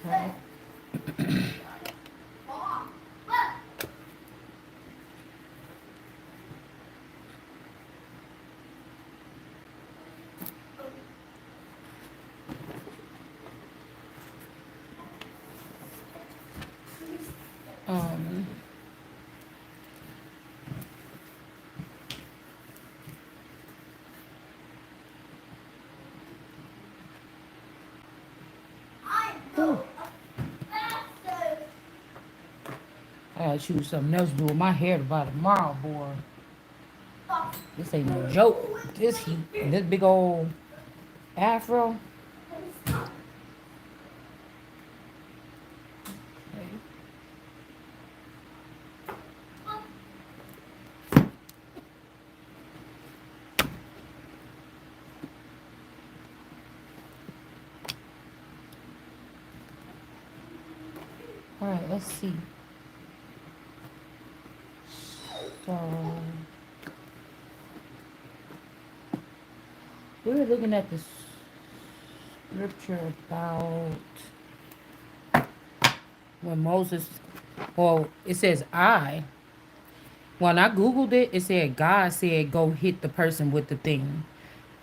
Okay. Um, whew, I gotta choose something else to do with my hair by tomorrow, boy. This ain't no joke. This heat and this big old afro. Okay. All right, let's see. So we were looking at this scripture about when Moses, well, it says I. When I Googled it, it said God said go hit the person with the thing.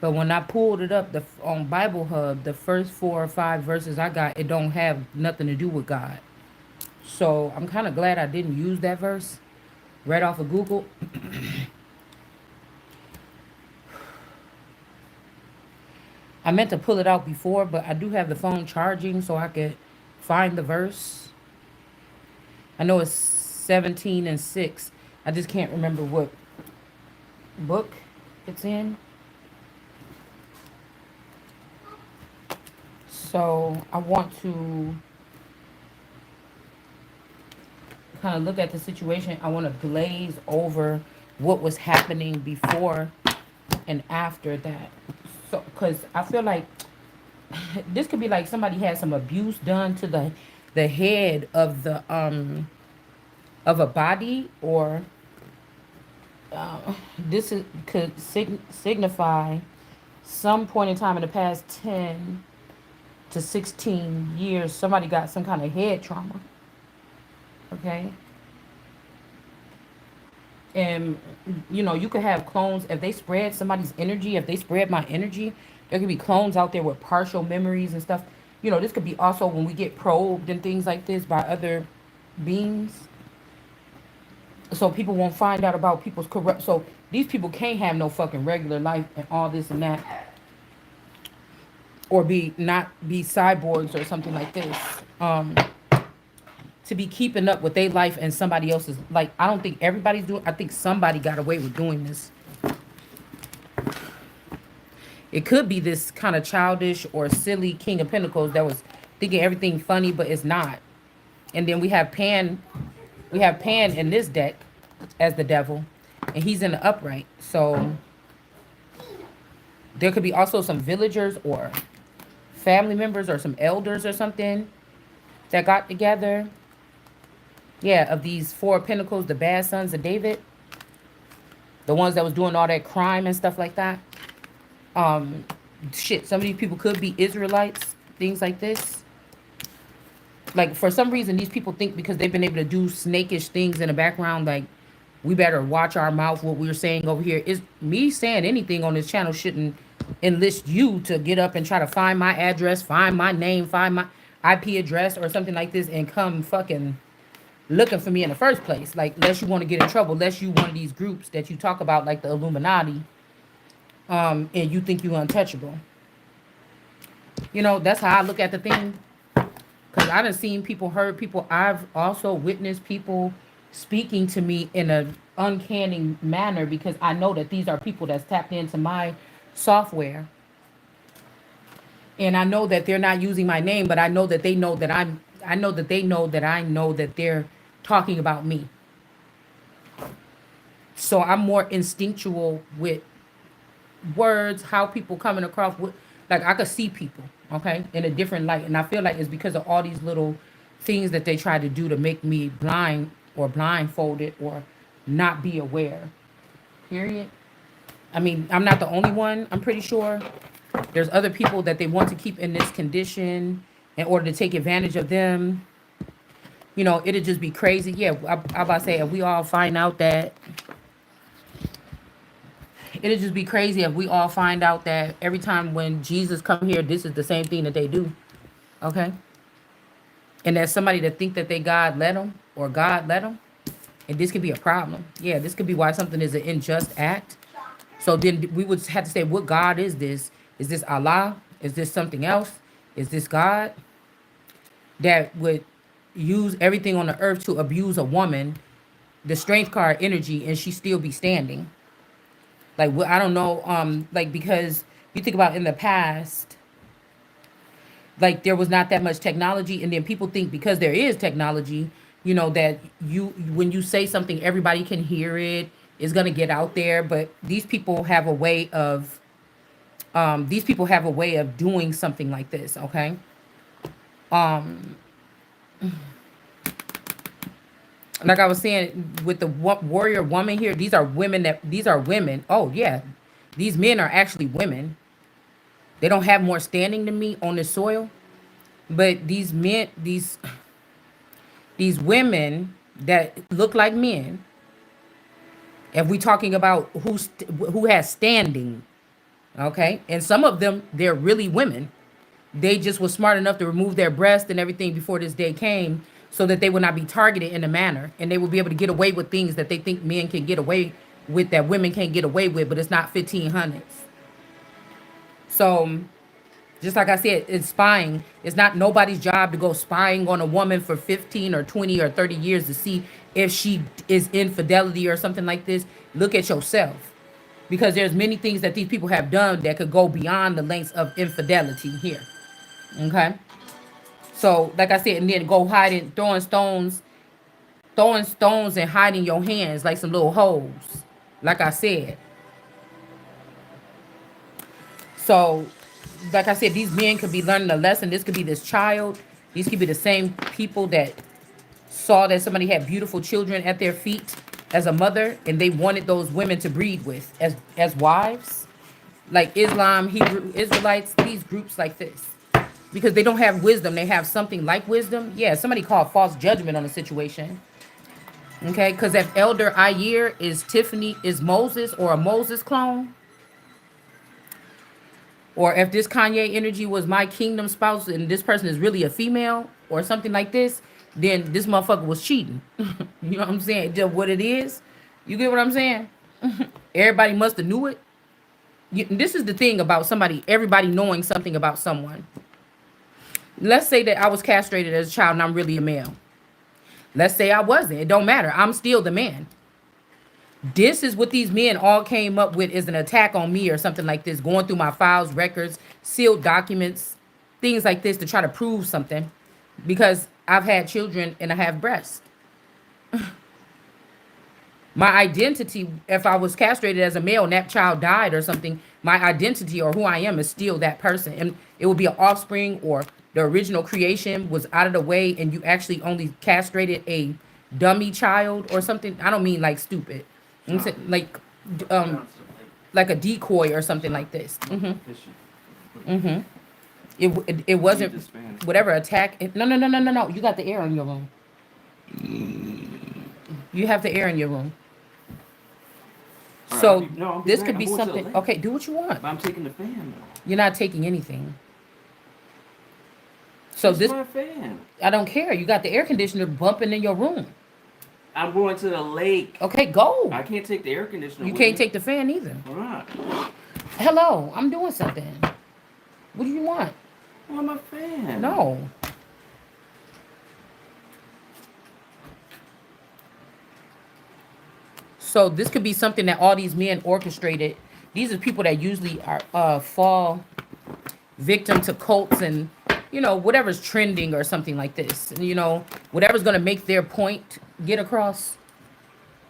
But when I pulled it up on Bible Hub, the first 4 or 5 verses I got, it don't have nothing to do with God. So I'm kind of glad I didn't use that verse right off of Google. I meant to pull it out before, but I do have the phone charging so I could find the verse. I know it's 17 and 6. I just can't remember what book it's in. So I want to kind of look at the situation. I want to glaze over what was happening before and after that. So, because I feel like this could be like somebody had some abuse done to the head of a body, or this could signify some point in time in the past 10 to 16 years somebody got some kind of head trauma. Okay. And you could have clones if they spread somebody's energy. If they spread my energy, there could be clones out there with partial memories and stuff. This could be also when we get probed and things like this by other beings, so people won't find out about people's corrupt. So these people can't have no fucking regular life and all this and that, or not be cyborgs or something like this. To be keeping up with their life and somebody else's. Like, I don't think everybody's doing. I think somebody got away with doing this. It could be this kind of childish or silly King of Pentacles that was thinking everything funny, but it's not. And then we have Pan. We have Pan in this deck as the devil, and he's in the upright. So there could be also some villagers or family members or some elders or something that got together. Yeah, of these 4 of Pentacles, the bad sons of David, the ones that was doing all that crime and stuff like that. Shit, some of these people could be Israelites, things like this. Like, for some reason, these people think because they've been able to do snakish things in the background, like, we better watch our mouth, what we're saying over here. Is me saying anything on this channel shouldn't enlist you to get up and try to find my address, find my name, find my IP address or something like this and come fucking looking for me in the first place. Like, unless you want to get in trouble, unless you one of these groups that you talk about, like the Illuminati, and you think you untouchable. That's how I look at the thing. Because I done seen people, heard people. I've also witnessed people speaking to me in an uncanny manner, because I know that these are people that's tapped into my software. And I know that they're not using my name, but I know that they know that I know that they know that I know that they're talking about me. So I'm more instinctual with words, how people coming across with, like, I could see people, okay, in a different light. And I feel like it's because of all these little things that they try to do to make me blind or blindfolded or not be aware. Period. I mean, I'm not the only one, I'm pretty sure. There's other people that they want to keep in this condition in order to take advantage of them. You know, it'd just be crazy. Yeah, I about to say, if we all find out that, it'd just be crazy if we all find out that every time when Jesus come here, this is the same thing that they do. Okay? And there's somebody that think that they God let them, or God let them. And this could be a problem. Yeah, this could be why something is an unjust act. So then we would have to say, what God is this? Is this Allah? Is this something else? Is this God that would use everything on the earth to abuse a woman, the strength card energy, and she still be standing? Like, I don't know. Like, because you think about in the past, like there was not that much technology, and then people think because there is technology, you know, that you when you say something, everybody can hear it, is gonna get out there. But these people have a way of doing something like this. Okay. um like I was saying with the warrior woman here, these are women. Oh yeah, these men are actually women. They don't have more standing than me on this soil, but these men, these women that look like men, if we talking about who has standing, okay, and some of them, they're really women. They just was smart enough to remove their breast and everything before this day came, so that they would not be targeted in a manner, and they would be able to get away with things that they think men can get away with that women can't get away with, but it's not 1500s. So just like I said, it's spying. It's not nobody's job to go spying on a woman for 15 or 20 or 30 years to see if she is infidelity or something like this. Look at yourself. Because there's many things that these people have done that could go beyond the lengths of infidelity here. Okay? So, like I said, and then go hiding, throwing stones and hiding your hands like some little holes. Like I said. So, like I said, these men could be learning a lesson. This could be this child. These could be the same people that saw that somebody had beautiful children at their feet as a mother, and they wanted those women to breed with as wives. Like Islam, Hebrew Israelites, these groups like this. Because they don't have wisdom. They have something like wisdom. Yeah, somebody called false judgment on the situation. Okay, because if Elder Ayer is Moses or a Moses clone, or if this Kanye energy was my kingdom spouse and this person is really a female or something like this, then this motherfucker was cheating. You know what I'm saying? Just what it is. You get what I'm saying? Everybody must have knew it. This is the thing about somebody, everybody knowing something about someone. Let's say that I was castrated as a child and I'm really a male. Let's say I wasn't. It don't matter. I'm still the man. This is what these men all came up with, is an attack on me or something like this, going through my files, records, sealed documents, things like this to try to prove something, because I've had children and I have breasts. My identity, if I was castrated as a male and that child died or something, my identity or who I am is still that person. And it would be an offspring, or the original creation was out of the way and you actually only castrated a dummy child or something. I don't mean like stupid. I'm saying like a decoy or something like this. It wasn't whatever attack. No. You got the air in your room. You have the air in your room. So this could be something. Okay, do what you want. But I'm taking the fan though. You're not taking anything. So It's my fan. I don't care. You got the air conditioner bumping in your room. I'm going to the lake. Okay, go. I can't take the air conditioner. You with can't me. take the fan either. Why not? Hello, I'm doing something. What do you want? I want my fan. No. So this could be something that all these men orchestrated. These are people that usually are fall victim to cults and, you know, whatever's trending or something like this. You know, whatever's gonna make their point get across.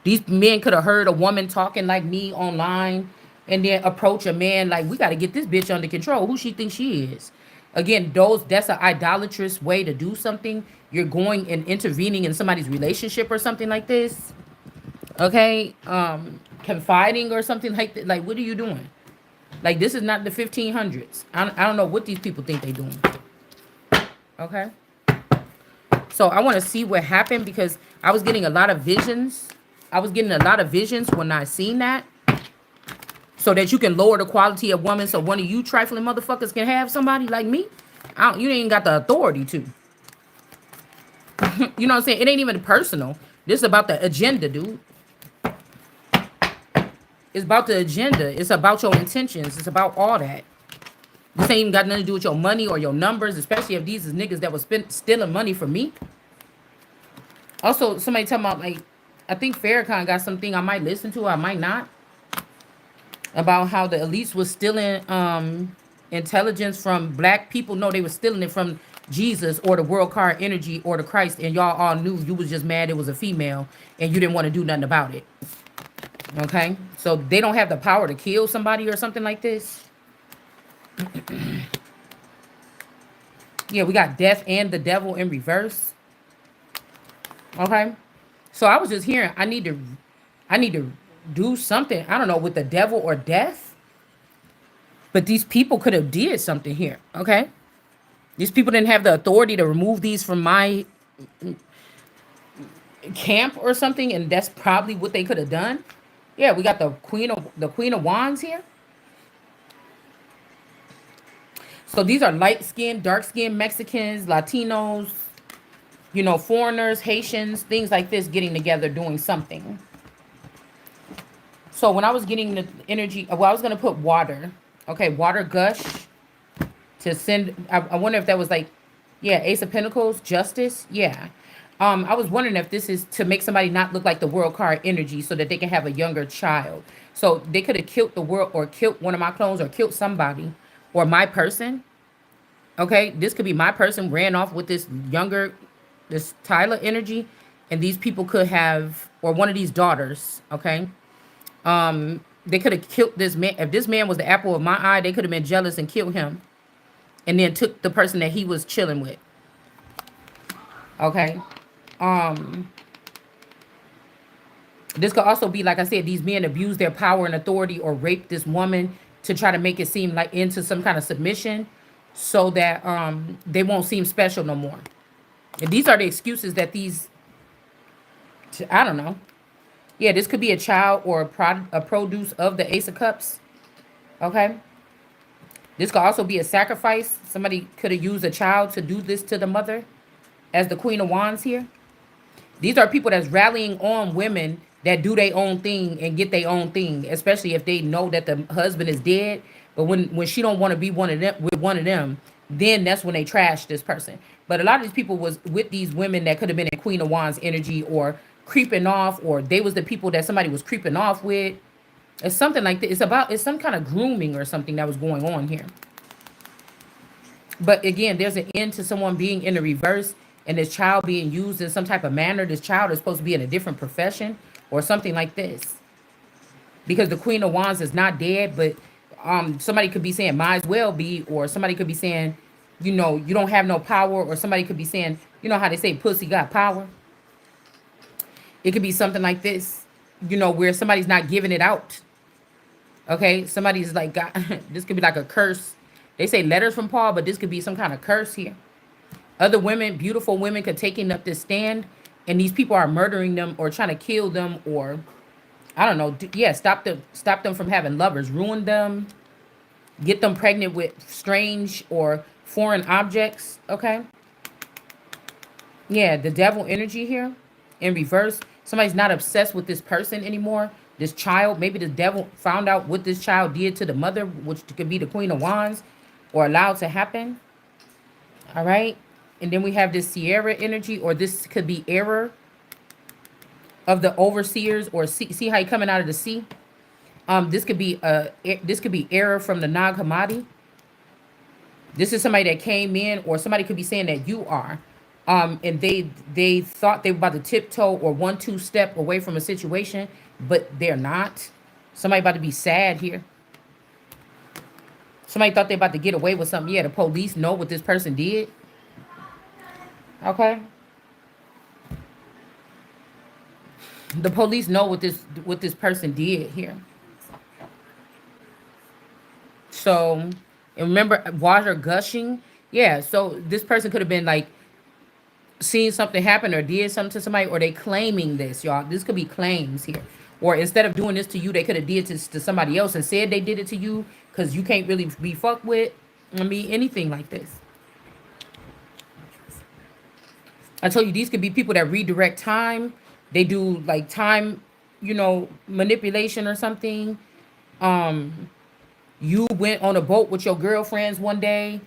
These men could have heard a woman talking like me online and then approach a man like, we got to get this bitch under control. Who she thinks she is? Again, that's an idolatrous way to do something. You're going and intervening in somebody's relationship or something like this. Okay? Confiding or something like that. Like, what are you doing? Like, this is not the 1500s. I don't know what these people think they're doing. Okay. So I want to see what happened because I was getting a lot of visions. I was getting a lot of visions when I seen that. So that you can lower the quality of woman. So one of you trifling motherfuckers can have somebody like me. You ain't got the authority to. You know what I'm saying? It ain't even personal. This is about the agenda, dude. It's about the agenda. It's about your intentions. It's about all that. This ain't even got nothing to do with your money or your numbers, especially if these is niggas that was stealing money from me. Also, somebody talking about, like, I think Farrakhan got something I might listen to, I might not, about how the elites was stealing intelligence from black people. No, they were stealing it from Jesus or the world card energy or the Christ, and y'all all knew you was just mad it was a female and you didn't want to do nothing about it. Okay? So they don't have the power to kill somebody or something like this. Yeah, we got death and the devil in reverse. Okay? So I was just hearing I need to do something, I don't know, with the devil or death. But these people could have did something here, okay? These people didn't have the authority to remove these from my camp or something, and that's probably what they could have done. Yeah, we got the Queen of Wands here. So these are light skinned, dark skinned Mexicans, Latinos, foreigners, Haitians, things like this getting together doing something. So when I was getting the energy, well, I was gonna put water. Okay, water gush to send. I wonder if that was like, yeah, Ace of Pentacles, justice. Yeah. I was wondering if this is to make somebody not look like the world card energy so that they can have a younger child. So they could have killed the world or killed one of my clones or killed somebody or my person. Okay, this could be my person ran off with this Tyler energy, and these people could have, or one of these daughters. Okay, they could have killed this man. If this man was the apple of my eye, they could have been jealous and killed him, and then took the person that he was chilling with. Okay, this could also be, like I said, these men abuse their power and authority or rape this woman to try to make it seem like into some kind of submission, so that they won't seem special no more. And these are the excuses that these, I don't know. Yeah, this could be a child or a produce of the Ace of Cups. Okay. This could also be a sacrifice. Somebody could have used a child to do this to the mother as the Queen of Wands here. These are people that's rallying on women that do their own thing and get their own thing, especially if they know that the husband is dead. But when she don't want to be one of them with one of them, then that's when they trash this person. But a lot of these people was with these women that could have been in Queen of Wands energy or creeping off, or they was the people that somebody was creeping off with. It's something like this. It's some kind of grooming or something that was going on here. But again, there's an end to someone being in the reverse and this child being used in some type of manner. This child is supposed to be in a different profession or something like this. Because the Queen of Wands is not dead, but somebody could be saying might as well be, or somebody could be saying, you don't have no power, or somebody could be saying, how they say pussy got power. It could be something like this, where somebody's not giving it out. Okay, somebody's like, God, this could be like a curse. They say letters from Paul, but this could be some kind of curse here. Other women, beautiful women, could taking up this stand, and these people are murdering them or trying to kill them, or I don't know. Yeah, stop them from having lovers, ruin them, get them pregnant with strange or foreign objects. Okay. Yeah, the devil energy here in reverse. Somebody's not obsessed with this person anymore. This child, maybe the devil found out what this child did to the mother, which could be the Queen of Wands, or allowed to happen. All right. And then we have this Sierra energy, or this could be error of the overseers, or see how you coming out of the sea. This could be error from the Nag Hammadi. This is somebody that came in, or somebody could be saying that you are. And they thought they were about to tiptoe or 1-2 step away from a situation, but they're not. Somebody about to be sad here. Somebody thought they about to get away with something. Yeah, the police know what this person did. Okay. The police know what this person did here. So, and remember, water gushing. Yeah, so this person could have been like seen something happen or did something to somebody, or they claiming this, y'all. This could be claims here. Or instead of doing this to you, they could have did this to somebody else and said they did it to you because you can't really be fucked with. I mean, anything like this. I told you these could be people that redirect time. They do like time, manipulation or something. You went on a boat with your girlfriends one day.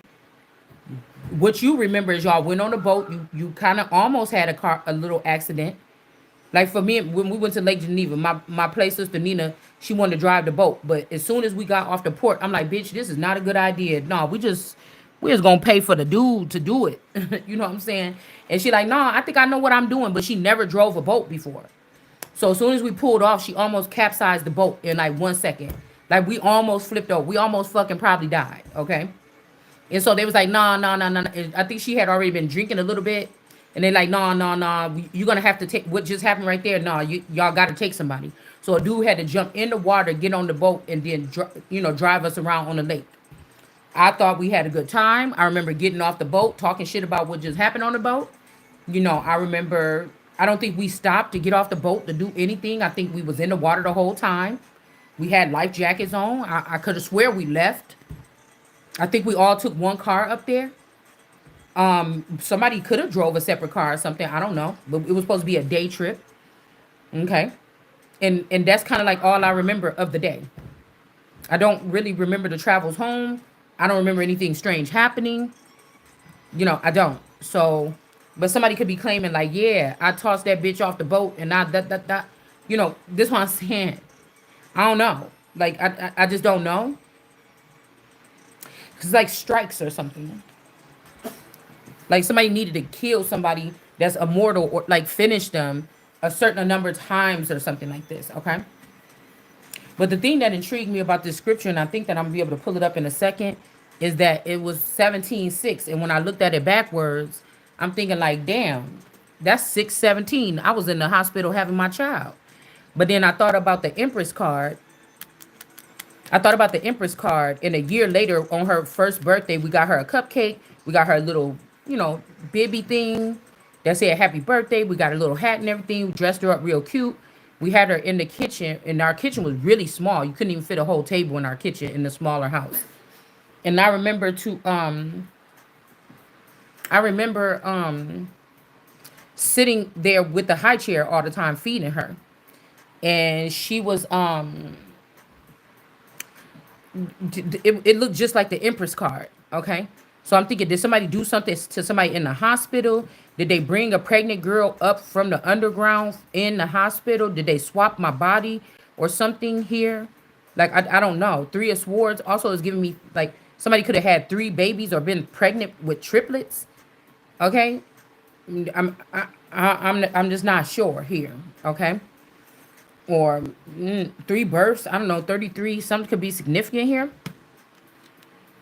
What you remember is y'all went on a boat. You kind of almost had a little accident. Like for me, when we went to Lake Geneva, my play sister Nina, she wanted to drive the boat. But as soon as we got off the port, I'm like, bitch, this is not a good idea. No, we just gonna pay for the dude to do it. You know what I'm saying? And she like, no, I think I know what I'm doing. But she never drove a boat before. So as soon as we pulled off, she almost capsized the boat in like 1 second. Like we almost flipped over. We almost fucking probably died. Okay. And so they was like, nah, nah, nah, nah. Nah. And I think she had already been drinking a little bit. And they like, nah, nah, nah. You're gonna have to take what just happened right there. Nah, y'all got to take somebody. So a dude had to jump in the water, get on the boat, and then drive us around on the lake. I thought we had a good time. I remember getting off the boat, talking shit about what just happened on the boat. I remember. I don't think we stopped to get off the boat to do anything. I think we was in the water the whole time. We had life jackets on. I could have swear we left. I think we all took one car up there. Somebody could have drove a separate car or something. I don't know, but it was supposed to be a day trip. Okay, and that's kind of like all I remember of the day. I don't really remember the travels home. I don't remember anything strange happening. I don't. So, but somebody could be claiming like, yeah, I tossed that bitch off the boat and I that. This one I'm saying. I don't know. Like I just don't know. Cause like strikes or something. Like somebody needed to kill somebody that's immortal or like finish them a certain number of times or something like this. Okay. But the thing that intrigued me about this scripture, and I think that I'm gonna be able to pull it up in a second, is that it was 17:6. And when I looked at it backwards, I'm thinking like, damn, that's 6:17. I was in the hospital having my child. But then I thought about the Empress card. I thought about the Empress card, and a year later, on her first birthday, we got her a cupcake. We got her a little, bibby thing that said happy birthday. We got a little hat and everything. We dressed her up real cute. We had her in the kitchen, and our kitchen was really small. You couldn't even fit a whole table in our kitchen in the smaller house. And I remember sitting there with the high chair all the time feeding her. And she was it looked just like the Empress card. Okay. So I'm thinking, did somebody do something to somebody in the hospital? Did they bring a pregnant girl up from the underground in the hospital? Did they swap my body or something here? Like, I don't know. Three of Swords also is giving me like somebody could have had three babies or been pregnant with triplets. Okay. I'm just not sure here. Okay. Or three births. I don't know. 33. Something could be significant here.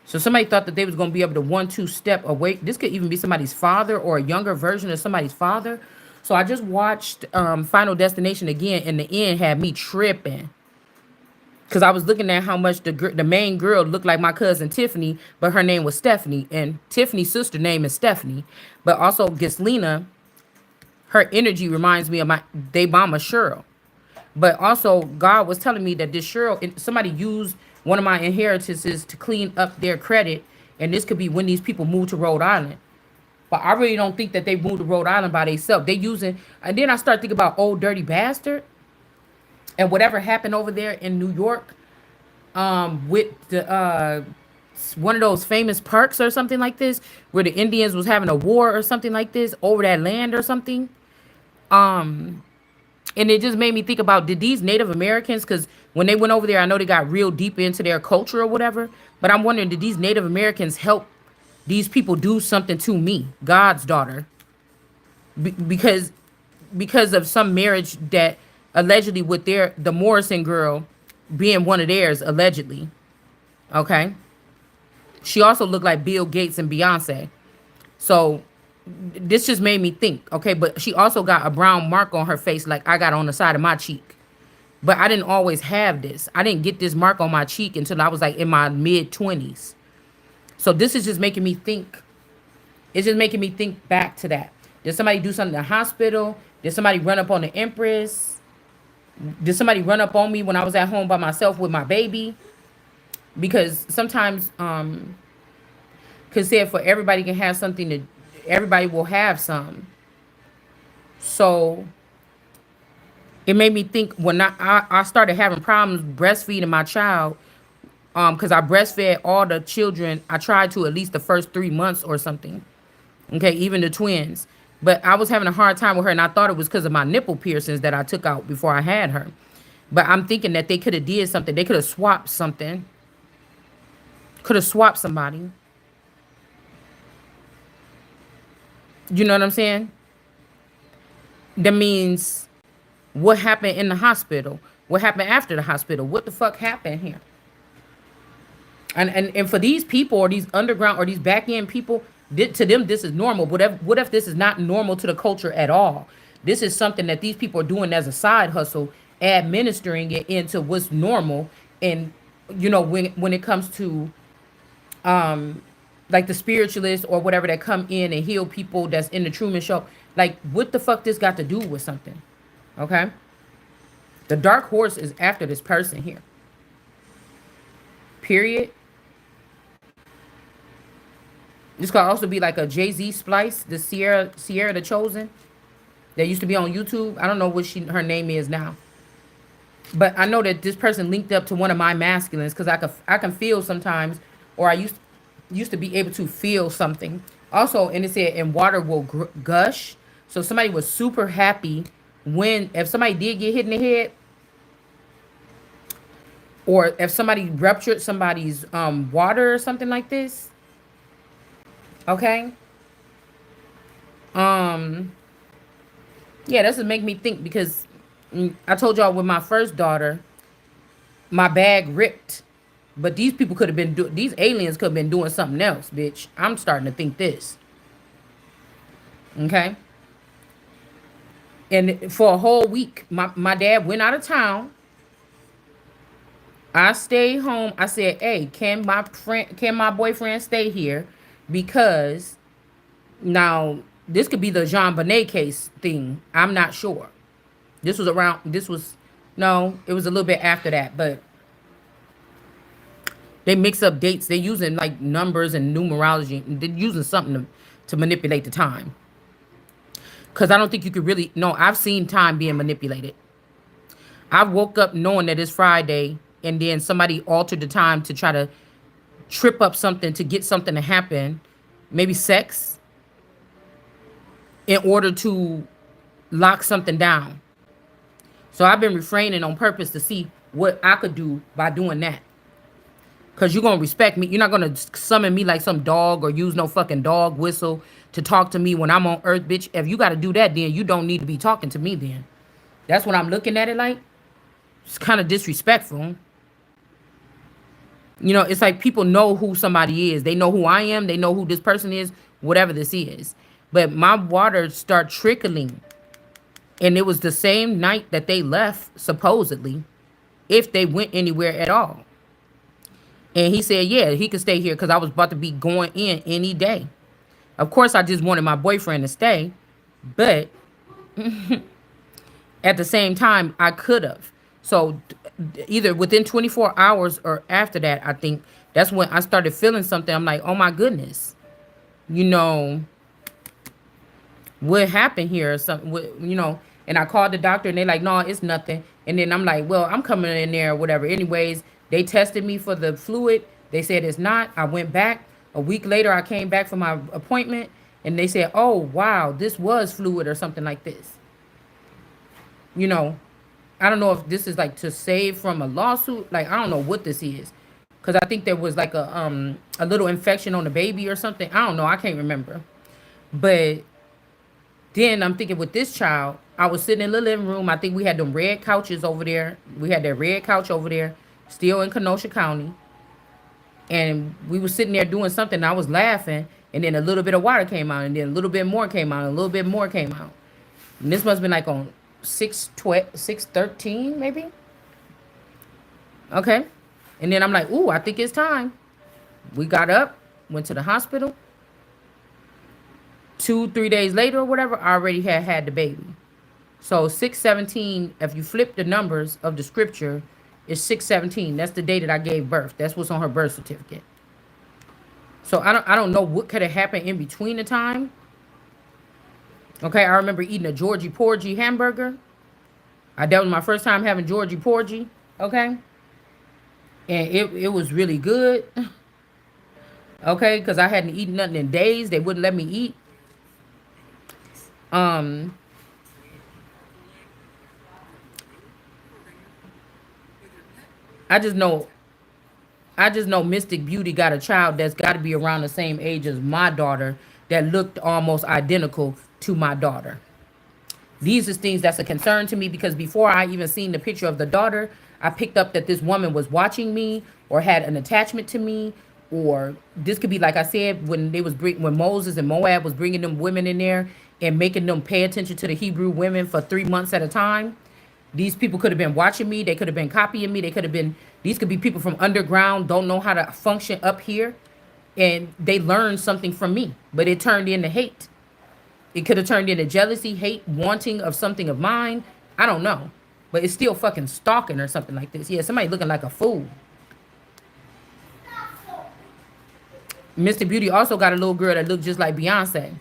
So somebody thought that they was going to be able to 1-2 step away. This could even be somebody's father or a younger version of somebody's father. So I just watched Final Destination again, and the end had me tripping. Because I was looking at how much the main girl looked like my cousin Tiffany, but her name was Stephanie. And Tiffany's sister name is Stephanie. But also Gislina, her energy reminds me of my they mama Cheryl. But also, God was telling me that this Cheryl, somebody used one of my inheritances to clean up their credit. And this could be when these people move to Rhode Island. But I really don't think that they moved to Rhode Island by themselves. They using, and then I start thinking about Old Dirty Bastard and whatever happened over there in New York with the one of those famous parks or something like this, where the Indians was having a war or something like this over that land or something. And it just made me think about, did these Native Americans, because when they went over there, I know they got real deep into their culture or whatever, but I'm wondering, did these Native Americans help these people do something to me, God's daughter, because of some marriage that allegedly with the Morrison girl being one of theirs, allegedly. Okay. She also looked like Bill Gates and Beyonce. So this just made me think, okay, but she also got a brown mark on her face like I got on the side of my cheek. But I didn't always have this. I didn't get this mark on my cheek until I was like in my mid 20s. So this is just making me think, It's just making me think back to that. Did somebody do something in the hospital? Did somebody run up on the Empress? Did somebody run up on me when I was at home by myself with my baby? Because sometimes, cause said for everybody can have something to, everybody will have some. So it made me think when I started having problems breastfeeding my child, because I breastfed all the children. I tried to at least the first 3 months or something. Okay, even the twins. But I was having a hard time with her, and I thought it was because of my nipple piercings that I took out before I had her. But I'm thinking that they could have did something. They could have swapped something. Could have swapped somebody. You know what I'm saying? That means what happened in the hospital? What happened after the hospital? What the fuck happened here? And for these people or these underground or these back end people, to them this is normal. What if this is not normal to the culture at all? This is something that these people are doing as a side hustle, administering it into what's normal. And when it comes to like the spiritualists or whatever that come in and heal people that's in the Truman Show, like what the fuck this got to do with something? Okay, the dark horse is after this person here. Period. This could also be like a Jay-Z splice, the Sierra the Chosen, that used to be on YouTube. I don't know what her name is now. But I know that this person linked up to one of my masculines because I can feel sometimes, or I used to be able to feel something. Also, and it said, and water will gush. So somebody was super happy if somebody did get hit in the head, or if somebody ruptured somebody's water or something like this. Okay. Yeah, that's what make me think because I told y'all with my first daughter, my bag ripped. But these people could have been these aliens could have been doing something else, bitch. I'm starting to think this. Okay. And for a whole week, my dad went out of town. I stayed home. I said, hey, can my boyfriend stay here? Because now this could be the Jean Bonnet case thing. I'm not sure. No, it was a little bit after that, but they mix up dates. They're using like numbers and numerology. They're using something to manipulate the time. Because I don't think you could really... No, I've seen time being manipulated. I woke up knowing that it's Friday, and then somebody altered the time to try to trip up something to get something to happen. Maybe sex. In order to lock something down. So I've been refraining on purpose to see what I could do by doing that. Because you're going to respect me. You're not going to summon me like some dog or use no fucking dog whistle to talk to me when I'm on earth, bitch. If you got to do that, then you don't need to be talking to me then. That's what I'm looking at it like. It's kind of disrespectful. It's like people know who somebody is. They know who I am. They know who this person is, whatever this is. But my water started trickling. And it was the same night that they left, supposedly, if they went anywhere at all. And he said, yeah, he could stay here because I was about to be going in any day. Of course, I just wanted my boyfriend to stay. But at the same time, I could have. So either within 24 hours or after that, I think that's when I started feeling something. I'm like, oh, my goodness. What happened here or something, and I called the doctor and they're like, no, it's nothing. And then I'm like, well, I'm coming in there or whatever. Anyways, they tested me for the fluid. They said it's not. I went back. A week later, I came back for my appointment and they said, oh, wow, this was fluid or something like this. I don't know if this is like to save from a lawsuit. Like, I don't know what this is. Because I think there was like a little infection on the baby or something. I don't know. I can't remember. But then I'm thinking with this child, I was sitting in the living room. I think we had them red couches over there. We had that red couch over there, still in Kenosha County. And we were sitting there doing something. And I was laughing. And then a little bit of water came out. And then a little bit more came out. And a little bit more came out. And this must have been like on 6/13, maybe. Okay. And then I'm like, ooh, I think it's time. We got up, went to the hospital. 2, 3 days later or whatever, I already had the baby. So 617, if you flip the numbers of the scripture, is 617. That's the day that I gave birth. That's what's on her birth certificate. So I don't know what could have happened in between the time. Okay, I remember eating a Georgie Porgy hamburger. That was my first time having Georgie Porgy. Okay, and it was really good. Okay, because I hadn't eaten nothing in days. They wouldn't let me eat. Um, I just know I just know Mystic Beauty got a child that's got to be around the same age as my daughter that looked almost identical to my daughter. These are things that's a concern to me because before I even seen the picture of the daughter, I picked up that this woman was watching me or had an attachment to me, or this could be like I said when when Moses and Moab was bringing them women in there and making them pay attention to the Hebrew women for 3 months at a time. These people could have been watching me. They could have been copying me. These could be people from underground, don't know how to function up here. And they learned something from me, but it turned into hate. It could have turned into jealousy, hate, wanting of something of mine. I don't know. But it's still fucking stalking or something like this. Yeah, somebody looking like a fool. Mr. Beauty also got a little girl that looked just like Beyonce.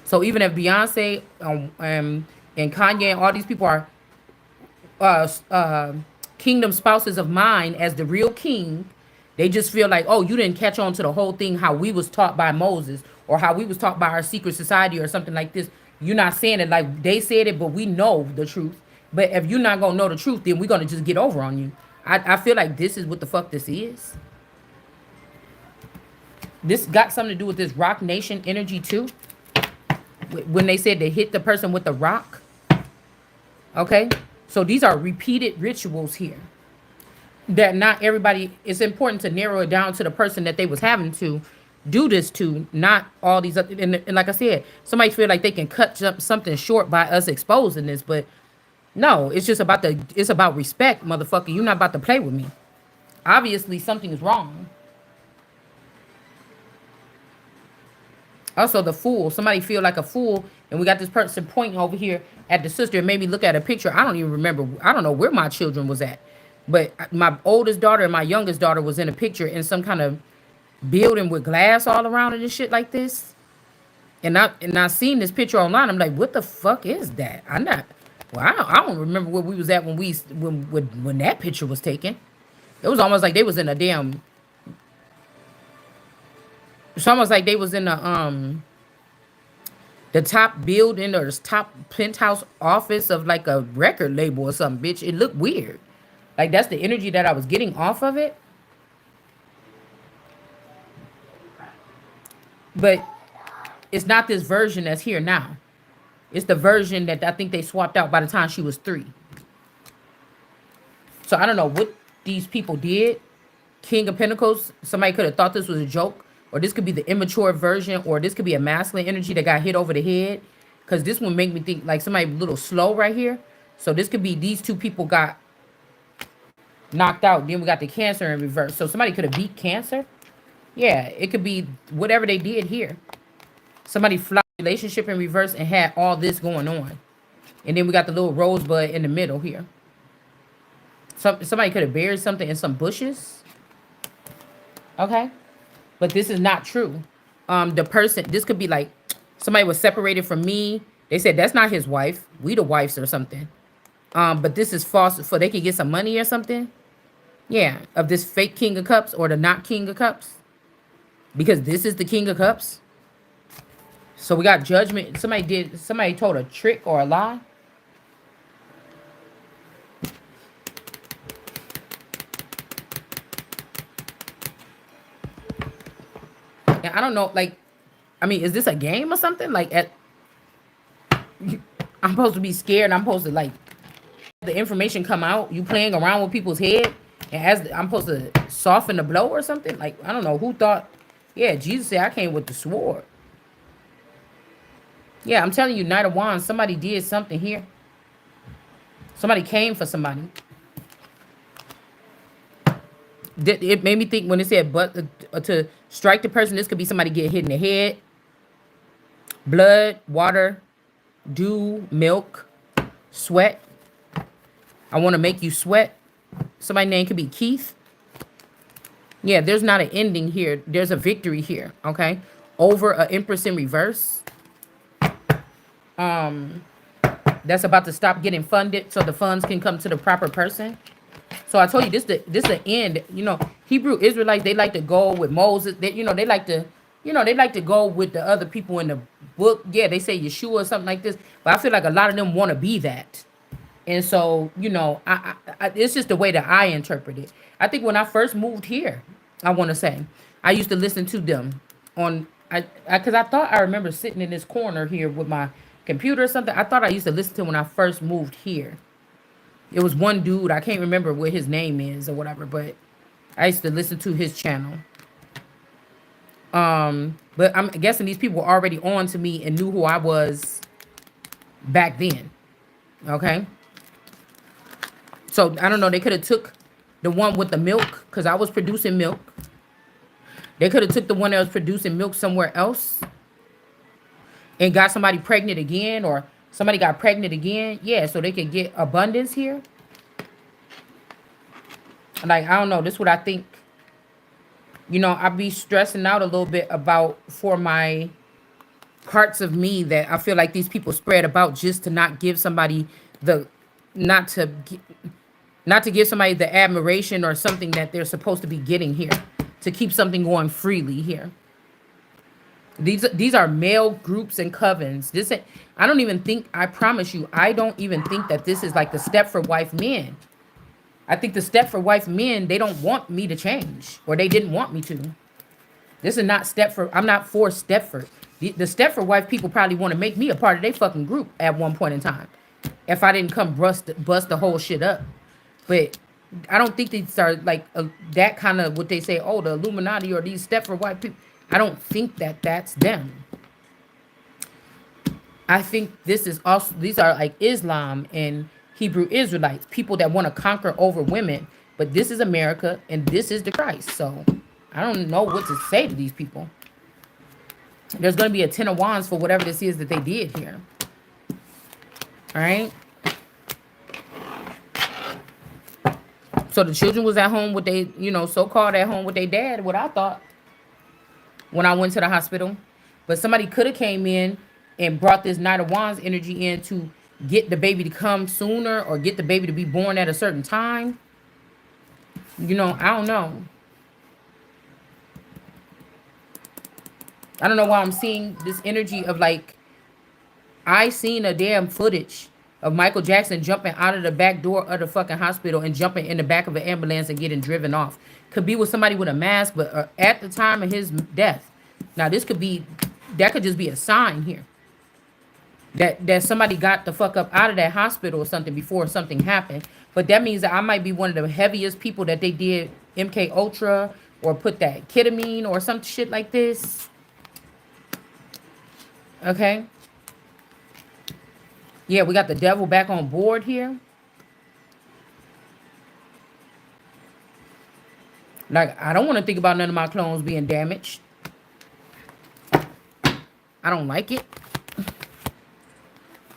So even if Beyonce and Kanye and all these people are uh, uh, kingdom spouses of mine as the real king, they just feel like, oh, you didn't catch on to the whole thing how we was taught by Moses or how we was taught by our secret society or something like this. You're not saying it like they said it, but we know the truth. But if you're not gonna know the truth, then we're gonna just get over on you. I feel like this is what the fuck this is. This got something to do with this Rock Nation energy too. When they said they hit the person with the rock. Okay? So these are repeated rituals here. That not everybody, it's important to narrow it down to the person that they was having to do this to, not all these other, and like I said, somebody feel like they can cut something short by us exposing this, but no, it's just about it's about respect, motherfucker. You're not about to play with me. Obviously something is wrong. Also, the fool. Somebody feel like a fool, and we got this person pointing over here at the sister. It made me look at a picture. I don't even remember. I don't know where my children was at, but my oldest daughter and my youngest daughter was in a picture in some kind of building with glass all around it and shit like this. And I seen this picture online. I'm like, what the fuck is that? I'm not. Well, I don't remember where we was at when that picture was taken. It was almost like they was in a damn. It's almost like they was in the top building or the top penthouse office of like a record label or something, bitch. It looked weird. Like that's the energy that I was getting off of it. But it's not this version that's here now. It's the version that I think they swapped out by the time she was 3. So I don't know what these people did. King of Pentacles, somebody could have thought this was a joke. Or this could be the immature version. Or this could be a masculine energy that got hit over the head. Because this one make me think like somebody a little slow right here. So this could be these two people got knocked out. Then we got the Cancer in reverse. So somebody could have beat Cancer. Yeah, it could be whatever they did here. Somebody flipped relationship in reverse and had all this going on. And then we got the little rosebud in the middle here. Somebody could have buried something in some bushes. Okay. But this is not true. The person, this could be like somebody was separated from me. They said that's not his wife. We the wives or something. But this is false for they could get some money or something. Yeah, of this fake King of Cups or the not King of Cups. Because this is the King of Cups. So we got judgment. Somebody told a trick or a lie. And I don't know, like, I mean, is this a game or something? Like, I'm supposed to be scared. I'm supposed to, like, the information come out. You playing around with people's head. And as I'm supposed to soften the blow or something. Like, I don't know. Who thought, yeah, Jesus said I came with the sword. Yeah, I'm telling you, Knight of Wands, somebody did something here. Somebody came for somebody. It made me think when it said but to strike the person, this could be somebody get hit in the head. Blood, water, dew, milk, sweat. I want to make you sweat. Somebody's name could be Keith. Yeah, there's not an ending here. There's a victory here, okay? Over a Empress in reverse. That's about to stop getting funded so the funds can come to the proper person. So I told you this the end. You know, Hebrew Israelites, they like to go with Moses. They like to, they like to go with the other people in the book. Yeah, they say Yeshua or something like this. But I feel like a lot of them want to be that. And so, it's just the way that I interpret it. I think when I first moved here, I want to say, I used to listen to them on, because I thought I remember sitting in this corner here with my computer or something. I thought I used to listen to when I first moved here. It was one dude, I can't remember what his name is or whatever, but I used to listen to his channel. But I'm guessing these people were already on to me and knew who I was back then. Okay. So I don't know. They could have took the one with the milk because I was producing milk. They could have took the one that was producing milk somewhere else and got somebody pregnant again, or somebody got pregnant again. Yeah, so they could get abundance here. Like, I don't know. This is what I think. I be stressing out a little bit about for my parts of me that I feel like these people spread about just to not give somebody the, not to not to give somebody the admiration or something that they're supposed to be getting here, to keep something going freely here. These are male groups and covens. I don't even think, I promise you, I don't even think that this is like the Stepford wife men. I think the Stepford wife men, they don't want me to change, or they didn't want me to. This is not Stepford. I'm not for Stepford. The Stepford wife people probably want to make me a part of their fucking group at one point in time, if I didn't come bust the whole shit up. But I don't think these are like that kind of what they say, oh, the Illuminati or these Stepford white people. I don't think that that's them. I think these are like Islam and Hebrew Israelites, people that want to conquer over women. But this is America and this is the Christ. So I don't know what to say to these people. There's going to be a 10 of wands for whatever this is that they did here. All right. So the children was at home with they, so-called at home with their dad, what I thought when I went to the hospital. But somebody could have came in and brought this Knight of Wands energy in to get the baby to come sooner or get the baby to be born at a certain time. I don't know. I don't know why I'm seeing this energy of like, I seen a damn footage of Michael Jackson jumping out of the back door of the fucking hospital and jumping in the back of an ambulance and getting driven off. Could be with somebody with a mask, but at the time of his death. Now, that could just be a sign here. That somebody got the fuck up out of that hospital or something before something happened. But that means that I might be one of the heaviest people that they did MK Ultra or put that ketamine or some shit like this. Okay. Yeah, we got the devil back on board here. Like, I don't want to think about none of my clones being damaged. I don't like it.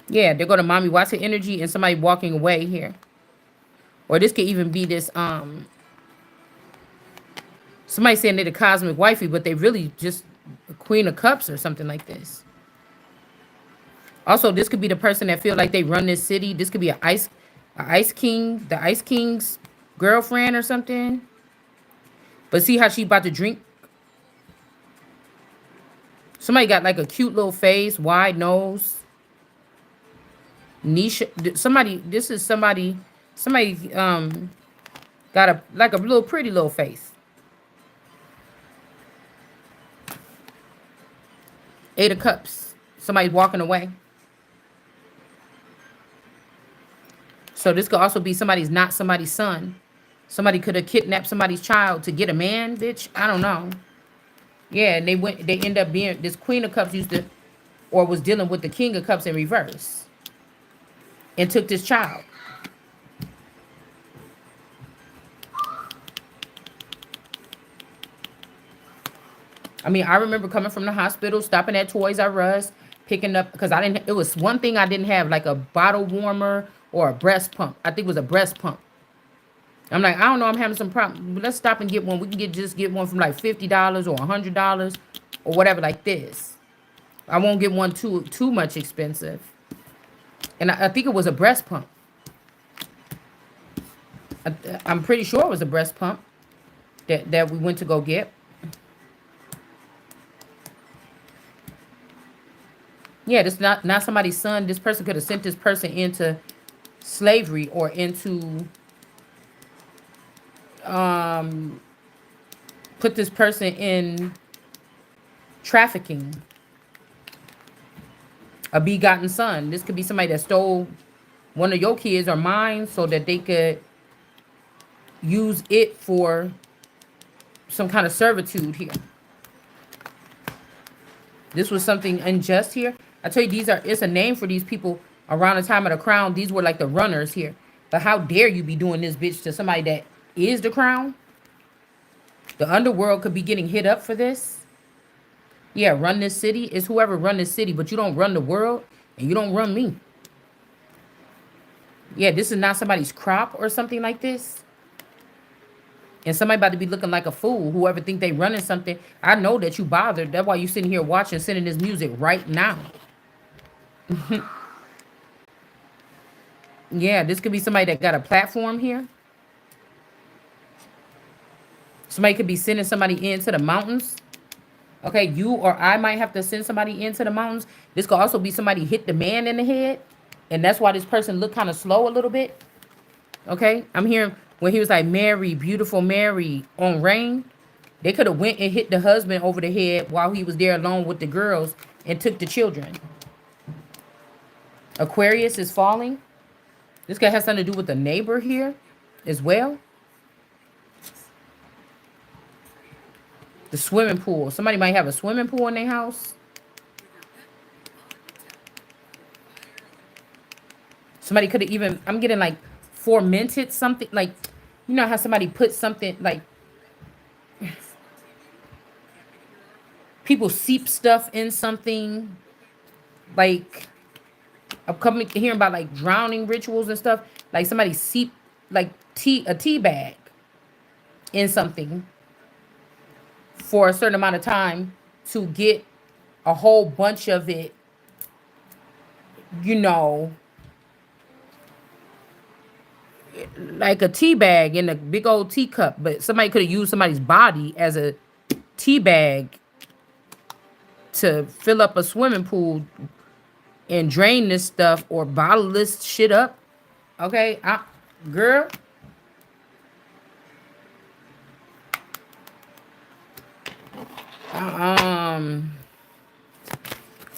Yeah, they're going to mommy watch the energy and somebody walking away here. Or this could even be this, somebody saying they're the cosmic wifey, but they really just a Queen of Cups or something like this. Also, this could be the person that feel like they run this city. This could be the Ice King's girlfriend or something. But see how she about to drink? Somebody got like a cute little face, wide nose. Nisha, somebody got a little pretty little face. 8 of Cups. Somebody's walking away. So this could also be not somebody's son. Somebody could have kidnapped somebody's child to get a man, bitch. I don't know. Yeah, and they end up being, this Queen of Cups was dealing with the King of Cups in reverse. And took this child. I mean, I remember coming from the hospital, stopping at Toys R Us, picking up, because I didn't, it was one thing I didn't have, like a bottle warmer or a breast pump. I think it was a breast pump. I'm like, I don't know, I'm having some problem. Let's stop and get one. We can just get one from like $50 or $100 or whatever like this. I won't get one too much expensive. And I think it was a breast pump. I'm pretty sure it was a breast pump that we went to go get. Yeah, this not somebody's son. This person could have sent this person into slavery or into put this person in trafficking. A begotten son. This could be somebody that stole one of your kids or mine so that they could use it for some kind of servitude here. This was something unjust here. I tell you, it's a name for these people around the time of the crown. These were like the runners here. But how dare you be doing this, bitch, to somebody that is the crown? The underworld could be getting hit up for this. Yeah, run this city. It's whoever run this city, but you don't run the world and you don't run me. Yeah, this is not somebody's crop or something like this. And somebody about to be looking like a fool. Whoever think they running something. I know that you bothered. That's why you sitting here watching, sending this music right now. Yeah, this could be somebody that got a platform here. Somebody could be sending somebody into the mountains. Okay, you or I might have to send somebody into the mountains. This could also be somebody hit the man in the head. And that's why this person looked kind of slow a little bit. Okay, I'm hearing when he was like, Mary, beautiful Mary, on rain. They could have went and hit the husband over the head while he was there alone with the girls and took the children. Aquarius is falling. This guy has something to do with the neighbor here as well. The swimming pool. Somebody might have a swimming pool in their house. Somebody could have even, I'm getting like fermented something. Like, you know how somebody put something like, people seep stuff in something. Like, I'm coming hearing about like drowning rituals and stuff. Like somebody seep like a tea bag in something for a certain amount of time to get a whole bunch of it, you know, like a tea bag in a big old teacup. But somebody could have used somebody's body as a tea bag to fill up a swimming pool and drain this stuff or bottle this shit up. Okay, girl.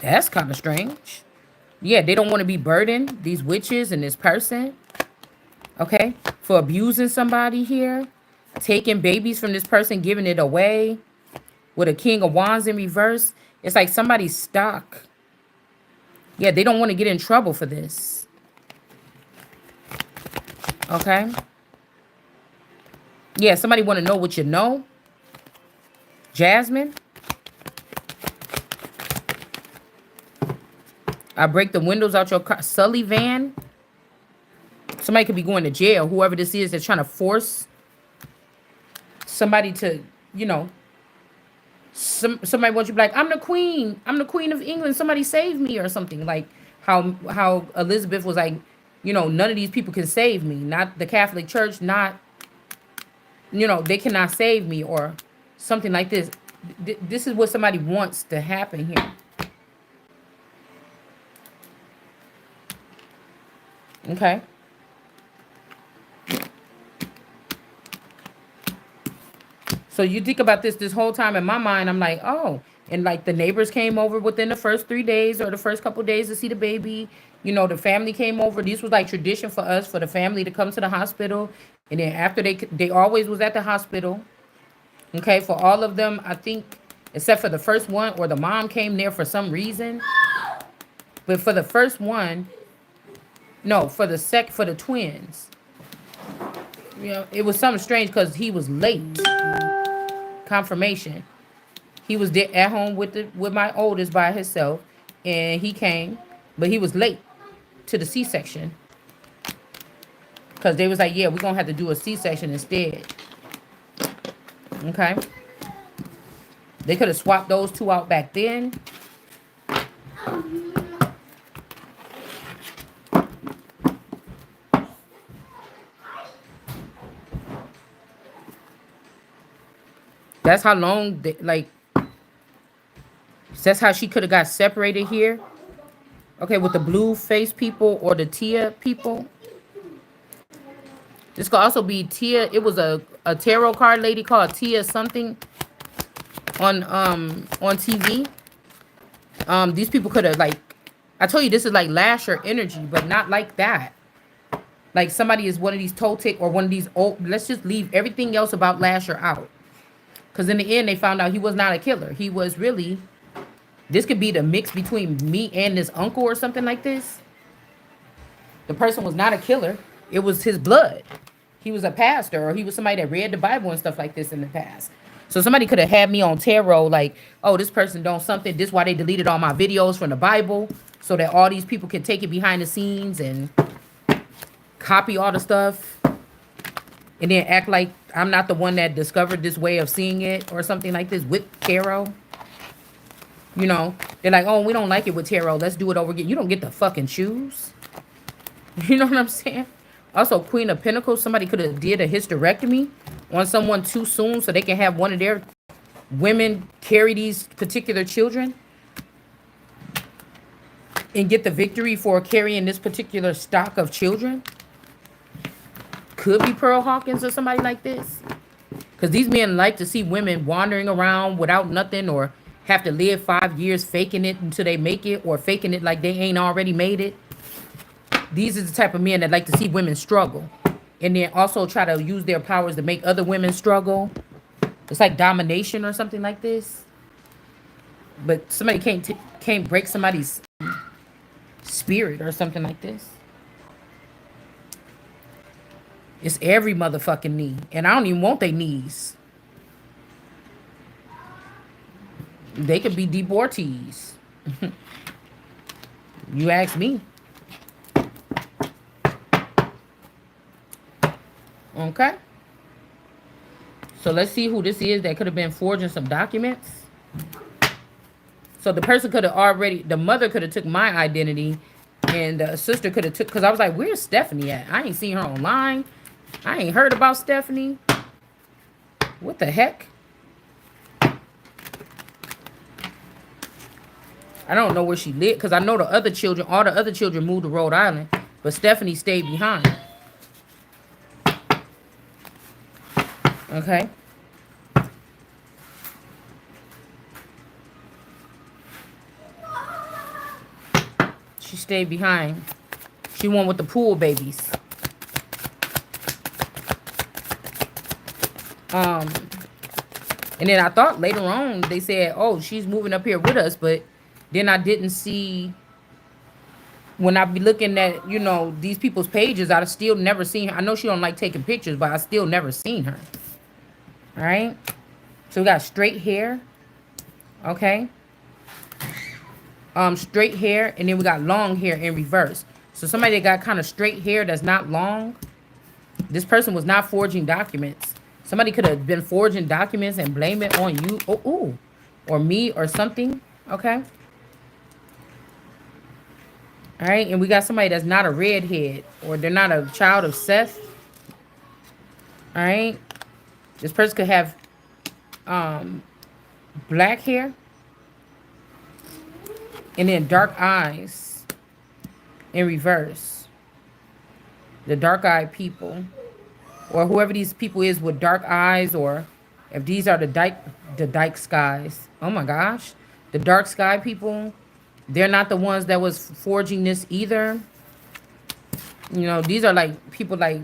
That's kind of strange. Yeah, they don't want to be burdened, these witches and this person. Okay, for abusing somebody here, taking babies from this person, giving it away with a King of Wands in reverse. It's like somebody's stuck. Yeah, they don't want to get in trouble for this. Okay. Yeah, somebody want to know what you know. Jasmine. I break the windows out your car. Sully van. Somebody could be going to jail. Whoever this is that's trying to force somebody to, you know, somebody wants you to be like, I'm the queen. I'm the queen of England. Somebody save me or something. Like how Elizabeth was like, you know, none of these people can save me. Not the Catholic Church. Not, you know, they cannot save me or something like this. This is what somebody wants to happen here. Okay. So you think about this whole time in my mind, I'm like, oh, and like the neighbors came over within the first 3 days or the first couple of days to see the baby. You know, the family came over. This was like tradition for us, for the family to come to the hospital. And then after they always was at the hospital. Okay, for all of them, I think, except for the first one, or the mom came there for some reason. But for the first one, no, for the twins. You know, it was something strange because he was late. Confirmation. He was there at home with my oldest by himself. and he came, but he was late to the C-section because they was like, yeah, we're gonna have to do a C-section instead. Okay, they could have swapped those two out back then. That's how long they, like, that's how she could have got separated here. Okay, with the blue face people or the Tia people. This could also be Tia. It was a tarot card lady called Tia something on TV. These people could have, like, I told you this is like lasher energy, but not like that. Like somebody is one of these Toltec or one of these old. Let's just leave everything else about lasher out, because in the end they found out he was not a killer. He was really. This could be the mix between me and this uncle or something like this. The person was not a killer. It was his blood. He was a pastor, or he was somebody that read the Bible and stuff like this in the past. So somebody could have had me on tarot like, oh, this person don't something. This is why they deleted all my videos from the Bible, so that all these people can take it behind the scenes and copy all the stuff and then act like I'm not the one that discovered this way of seeing it or something like this with tarot. You know, they're like, oh, we don't like it with tarot. Let's do it over again. You don't get to fucking choose. You know what I'm saying? Also, Queen of Pentacles, somebody could have did a hysterectomy on someone too soon so they can have one of their women carry these particular children and get the victory for carrying this particular stock of children. Could be Pearl Hawkins or somebody like this. Because these men like to see women wandering around without nothing, or have to live 5 years faking it until they make it, or faking it like they ain't already made it. These are the type of men that like to see women struggle, and then also try to use their powers to make other women struggle. It's like domination or something like this. But somebody can't break somebody's spirit or something like this. It's every motherfucking knee, and I don't even want their knees. They could be deportees. You ask me. Okay. So let's see who this is that could have been forging some documents. So the person could have already, the mother could have took my identity, and the sister could have took, because I was like, where's Stephanie at? I ain't seen her online. I ain't heard about Stephanie. What the heck? I don't know where she lived, because I know the other children, all the other children moved to Rhode Island, but Stephanie stayed behind. Okay. She stayed behind. She went with the pool babies. And then I thought later on they said, oh, she's moving up here with us, but then I didn't see, when I be looking at, you know, these people's pages, I still never seen her. I know she don't like taking pictures, but I still never seen her. All right. So we got straight hair. Okay. Straight hair, and then we got long hair in reverse. So somebody that got kind of straight hair that's not long. This person was not forging documents. Somebody could have been forging documents and blame it on you, or me, or something. Okay. All right, and we got somebody that's not a redhead, or they're not a child of Seth. All right. This person could have black hair and then dark eyes in reverse. The dark-eyed people, or whoever these people is with dark eyes, or if these are the dyke skies. Oh my gosh, the dark sky people. They're not the ones that was forging this either. You know, these are like people like,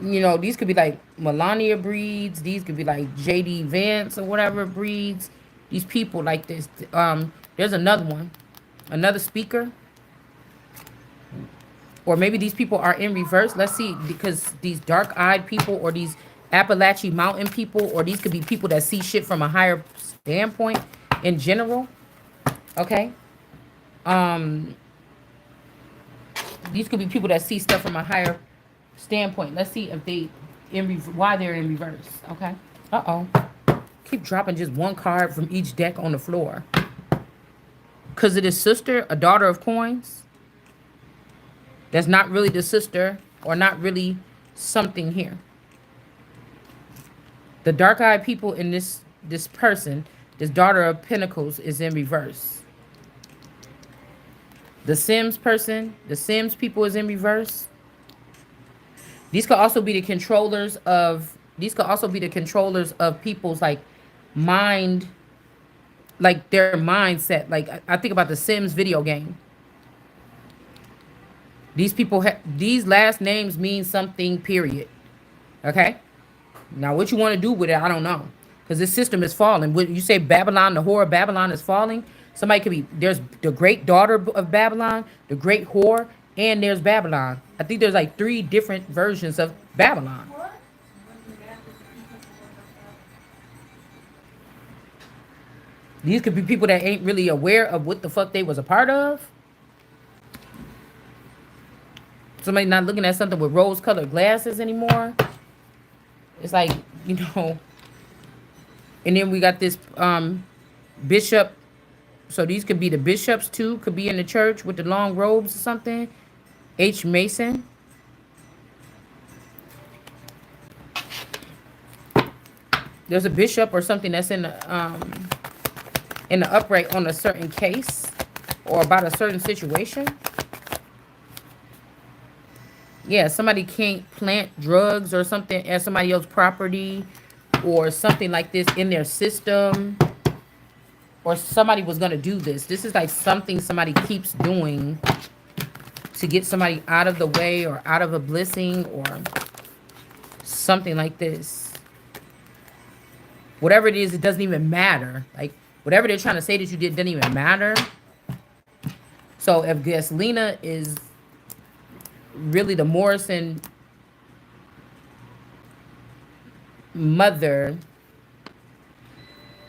you know, these could be like Melania breeds. These could be like JD Vance or whatever breeds. These people like this. There's another one. Another speaker. Or maybe these people are in reverse. Let's see, because these dark-eyed people, or these Appalachian Mountain people, or these could be people that see shit from a higher standpoint in general. Okay. Um, these could be people that see stuff from a higher standpoint. Let's see if they why they're in reverse. Okay. Uh-oh. Keep dropping just one card from each deck on the floor. Because it is sister, a daughter of coins. That's not really the sister, or not really something here. The dark-eyed people in this person, this daughter of pentacles, is in reverse. The Sims person, the Sims people is in reverse. These could also be the controllers of people's like mind, like their mindset. Like I think about the Sims video game. These people these last names mean something, period. Okay? Now what you want to do with it, I don't know. Because this system is falling. When you say Babylon, the whore of Babylon is falling, somebody could be, there's the great daughter of Babylon, the great whore, and there's Babylon. I think there's like 3 different versions of Babylon. These could be people that ain't really aware of what the fuck they was a part of. Somebody not looking at something with rose-colored glasses anymore. It's like, you know. And then we got this bishop. So these could be the bishops too. Could be in the church with the long robes or something. H. Mason. There's a bishop or something that's in the upright on a certain case or about a certain situation. Yeah, somebody can't plant drugs or something as somebody else's property or something like this in their system. Or somebody was going to do this. This is like something somebody keeps doing to get somebody out of the way or out of a blessing or something like this. Whatever it is, it doesn't even matter. Like, whatever they're trying to say that you did doesn't even matter. So if Gasolina is really the Morrison mother,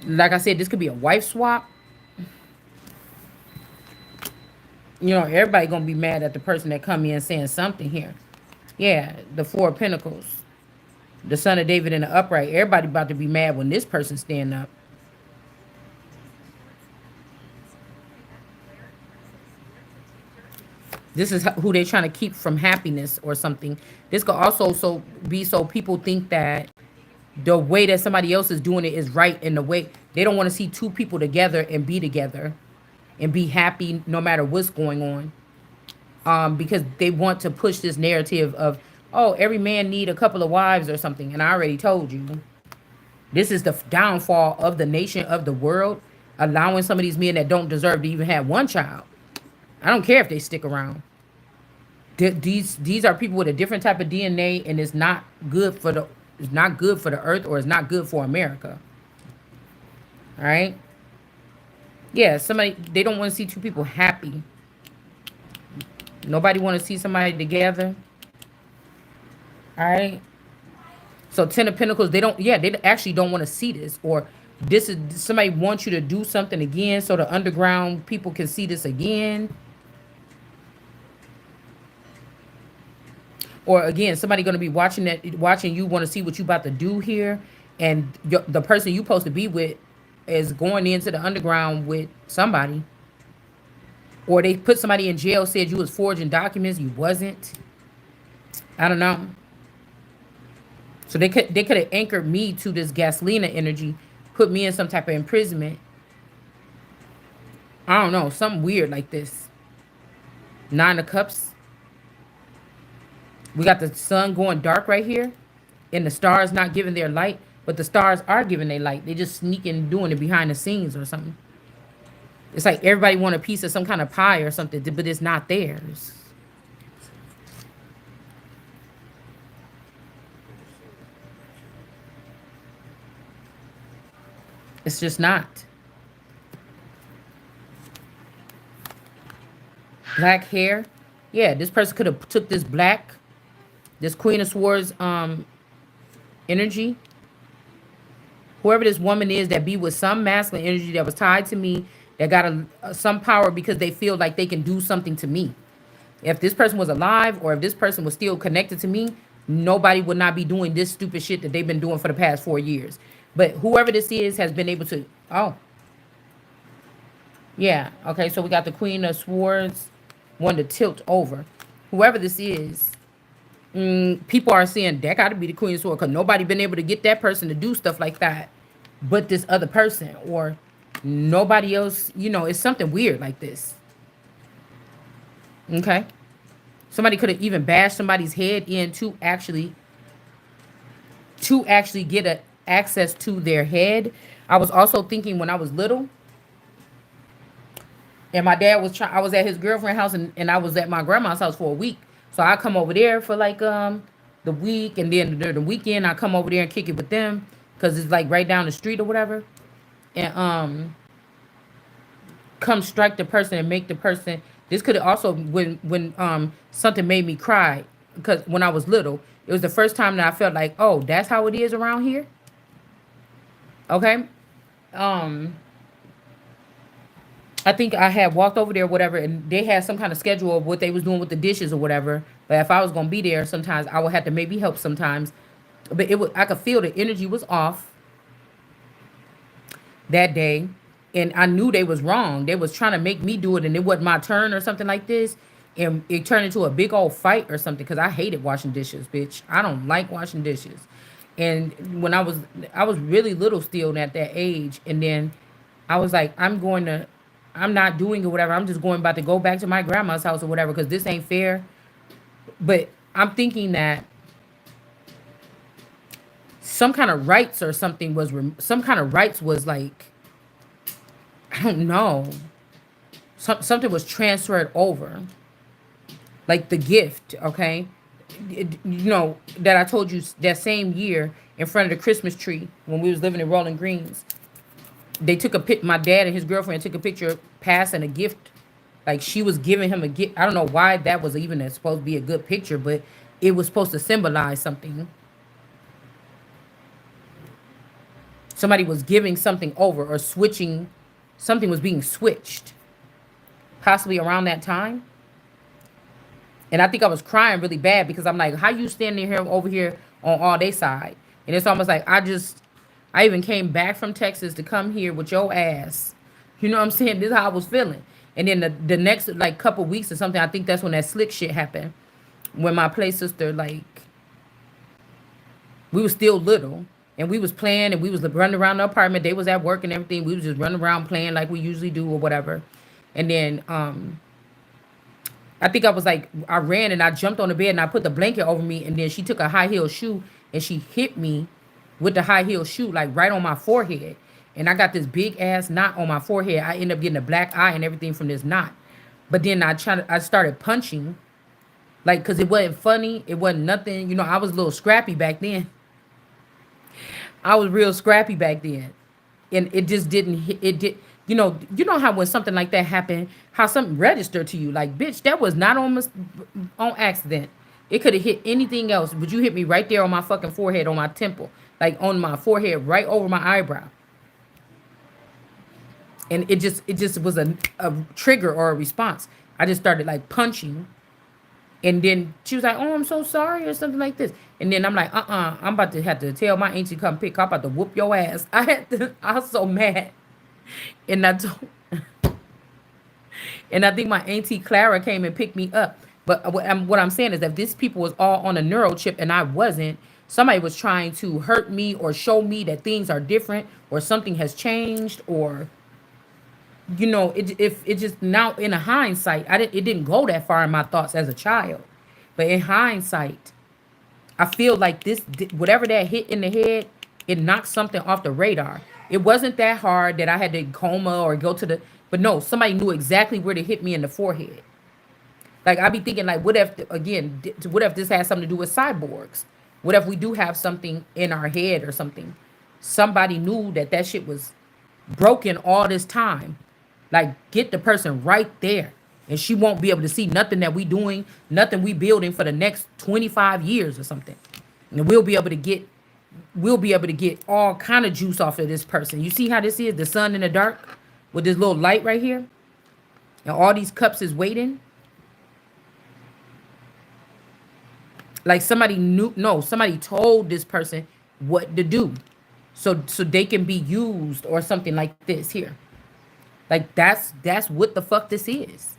like I said, this could be a wife swap. You know, everybody gonna be mad at the person that come in saying something here. Yeah, the 4 of Pentacles. The son of David in the upright. Everybody about to be mad when this person stand up. This is who they're trying to keep from happiness or something. This could also be so people think that the way that somebody else is doing it is right, in the way they don't want to see 2 people together and be happy no matter what's going on. Because they want to push this narrative of, oh, every man need a couple of wives or something. And I already told you, this is the downfall of the nation, of the world, allowing some of these men that don't deserve to even have one child. I don't care if they stick around. These are people with a different type of DNA, and it's not good for the earth, or it's not good for America. All right? Yeah, they don't want to see 2 people happy. Nobody want to see somebody together. All right? So 10 of Pentacles, they actually don't want to see this. Or this is, somebody wants you to do something again so the underground people can see this again. Or again, somebody going to be watching you, want to see what you about to do here. And the person you supposed to be with is going into the underground with somebody. Or they put somebody in jail, said you was forging documents, you wasn't. I don't know. So they could have anchored me to this Gasolina energy, put me in some type of imprisonment. I don't know, something weird like this. 9 of Cups. We got the sun going dark right here, and the stars not giving their light, but the stars are giving their light. They just sneaking, doing it behind the scenes or something. It's like everybody want a piece of some kind of pie or something, but it's not theirs. It's just not. Black hair. Yeah, this person could have took this Queen of Swords energy, whoever this woman is that be with some masculine energy that was tied to me, that got some power because they feel like they can do something to me. If this person was alive or if this person was still connected to me, nobody would not be doing this stupid shit that they've been doing for the past 4 years. But whoever this is has been able to. Oh, yeah. Okay, so we got the Queen of Swords, one to tilt over. Whoever this is, people are saying that got to be the Queen of Swords because nobody been able to get that person to do stuff like that, but this other person or nobody else. It's something weird like this. Okay, somebody could have even bashed somebody's head in to actually get access to their head. I was also thinking when I was little, and my dad was trying. I was at his girlfriend's house, and I was at my grandma's house for a week. So I come over there for like the week, and then the weekend I come over there and kick it with them because it's like right down the street or whatever, and come strike the person and make the person. This could also when something made me cry because when I was little, it was the first time that I felt like, oh, that's how it is around here. Okay, um, I think I had walked over there, whatever, and they had some kind of schedule of what they was doing with the dishes or whatever. But if I was gonna be there, sometimes I would have to maybe help sometimes. But I could feel the energy was off that day, and I knew they was wrong. They was trying to make me do it, and it wasn't my turn or something like this. And it turned into a big old fight or something because I hated washing dishes, bitch. I don't like washing dishes. And when I was really little still at that age, and then I was like, I'm not doing it, whatever. I'm just going about to go back to my grandma's house or whatever because this ain't fair. But I'm thinking that some kind of rights or something was some kind of rights was like, I don't know, something was transferred over, like the gift. Okay, that I told you that same year in front of the Christmas tree when we was living in Rolling Greens. They took a pic. My dad and his girlfriend took a picture passing a gift, like she was giving him a gift. I don't know why that was even supposed to be a good picture, but it was supposed to symbolize something. Somebody was giving something over or switching. Something was being switched, possibly around that time. And I think I was crying really bad because I'm like, how you standing here over here on all they side? And it's almost like I even came back from Texas to come here with your ass. You know what I'm saying? This is how I was feeling. And then the next like couple weeks or something, I think that's when that slick shit happened. When my play sister, like, we was still little and we was playing and we was running around the apartment. They was at work and everything. We was just running around playing like we usually do or whatever. And then I think I was like, I ran and I jumped on the bed and I put the blanket over me. And then she took a high heel shoe and she hit me with the high heel shoe, like right on my forehead. And I got this big ass knot on my forehead. I ended up getting a black eye and everything from this knot. But then I started punching, like, cause it wasn't funny. It wasn't nothing. I was a little scrappy back then. I was real scrappy back then. And it just didn't hit. It did. You know how when something like that happened, how something registered to you, like, bitch, that was not on accident. It could have hit anything else, but you hit me right there on my fucking forehead, on my temple, like on my forehead, right over my eyebrow. And it just was a trigger or a response. I just started like punching, and then she was like, "Oh, I'm so sorry," or something like this. And then I'm like, I'm about to have to tell my auntie come pick up, about to whoop your ass. I was so mad. And and I think my auntie Clara came and picked me up. But what I'm saying is that these people was all on a neuro chip and I wasn't. Somebody was trying to hurt me or show me that things are different or something has changed, or it just, now in a hindsight, it didn't go that far in my thoughts as a child. But in hindsight, I feel like this, whatever that hit in the head, it knocked something off the radar. It wasn't that hard that I had to coma or go to but no, somebody knew exactly where to hit me in the forehead. Like, I be thinking, like, what if this has something to do with cyborgs? What if we do have something in our head or something? Somebody knew that shit was broken all this time. Like, get the person right there. And she won't be able to see nothing that we doing, nothing we building for the next 25 years or something. And we'll be able to get we'll be able to get all kind of juice off of this person. You see how this is? The sun in the dark with this little light right here? And all these cups is waiting. Like somebody knew, no, somebody told this person what to do. So they can be used or something like this here. Like that's what the fuck this is.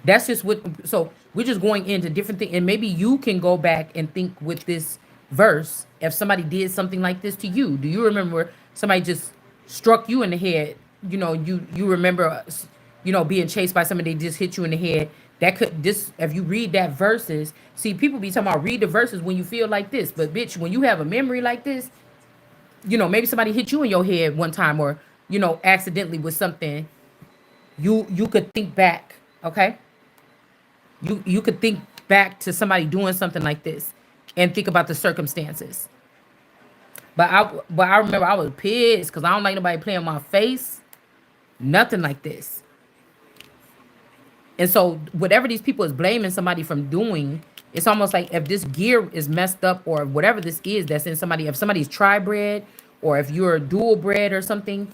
That's just what. So we're just going into different things, and maybe you can go back and think with this verse. If somebody did something like this to you, do you remember somebody just struck you in the head? You remember, being chased by somebody. They just hit you in the head. That could this if you read that verses. See, people be talking about read the verses when you feel like this, but bitch, when you have a memory like this, maybe somebody hit you in your head one time, or accidentally with something. You could think back, okay? You could think back to somebody doing something like this and think about the circumstances. But I remember I was pissed because I don't like nobody playing my face. Nothing like this. And so whatever these people is blaming somebody from doing, it's almost like if this gear is messed up or whatever this is that's in somebody, if somebody's tri-bred or if you're dual bred or something,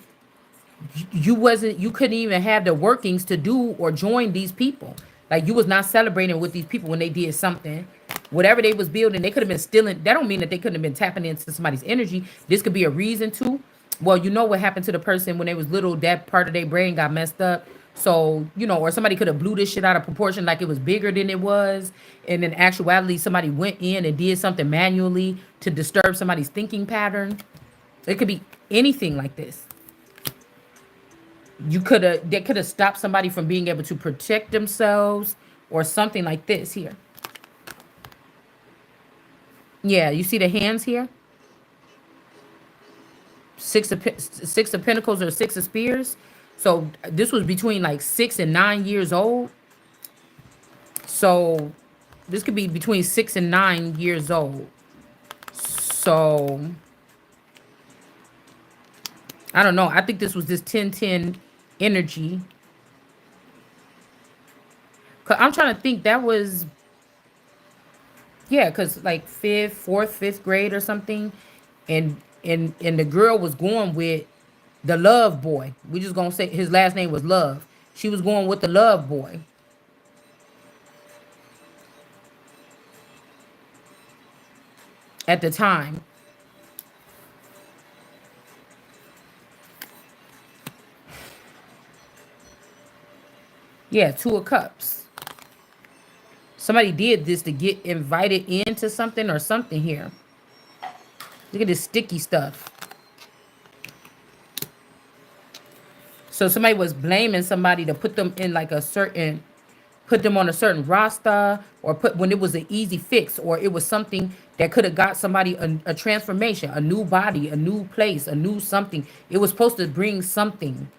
you couldn't even have the workings to do or join these people. Like you was not celebrating with these people when they did something. Whatever they was building, they could have been stealing. That don't mean that they couldn't have been tapping into somebody's energy. This could be a reason to. Well, you know what happened to the person when they was little, that part of their brain got messed up. So, or somebody could have blew this shit out of proportion like it was bigger than it was. And in actuality, somebody went in and did something manually to disturb somebody's thinking pattern. It could be anything like this. They could have stopped somebody from being able to protect themselves or something like this here. Yeah, you see the hands here? Six of Pentacles or Six of Spears. So this was between like 6 and 9 years old. So this could be between 6 and 9 years old. So I don't know. I think this was this 10-10 energy. Cause I'm trying to think that was, yeah, cause like fifth grade or something, and the girl was going with the love boy. We just gonna say his last name was Love. She was going with the love boy at the time. Yeah, Two of Cups. Somebody did this to get invited into something or something here. Look at this sticky stuff. So somebody was blaming somebody to put them in like put them on a certain roster, or put when it was an easy fix, or it was something that could have got somebody a transformation, a new body, a new place, a new something. It was supposed to bring something.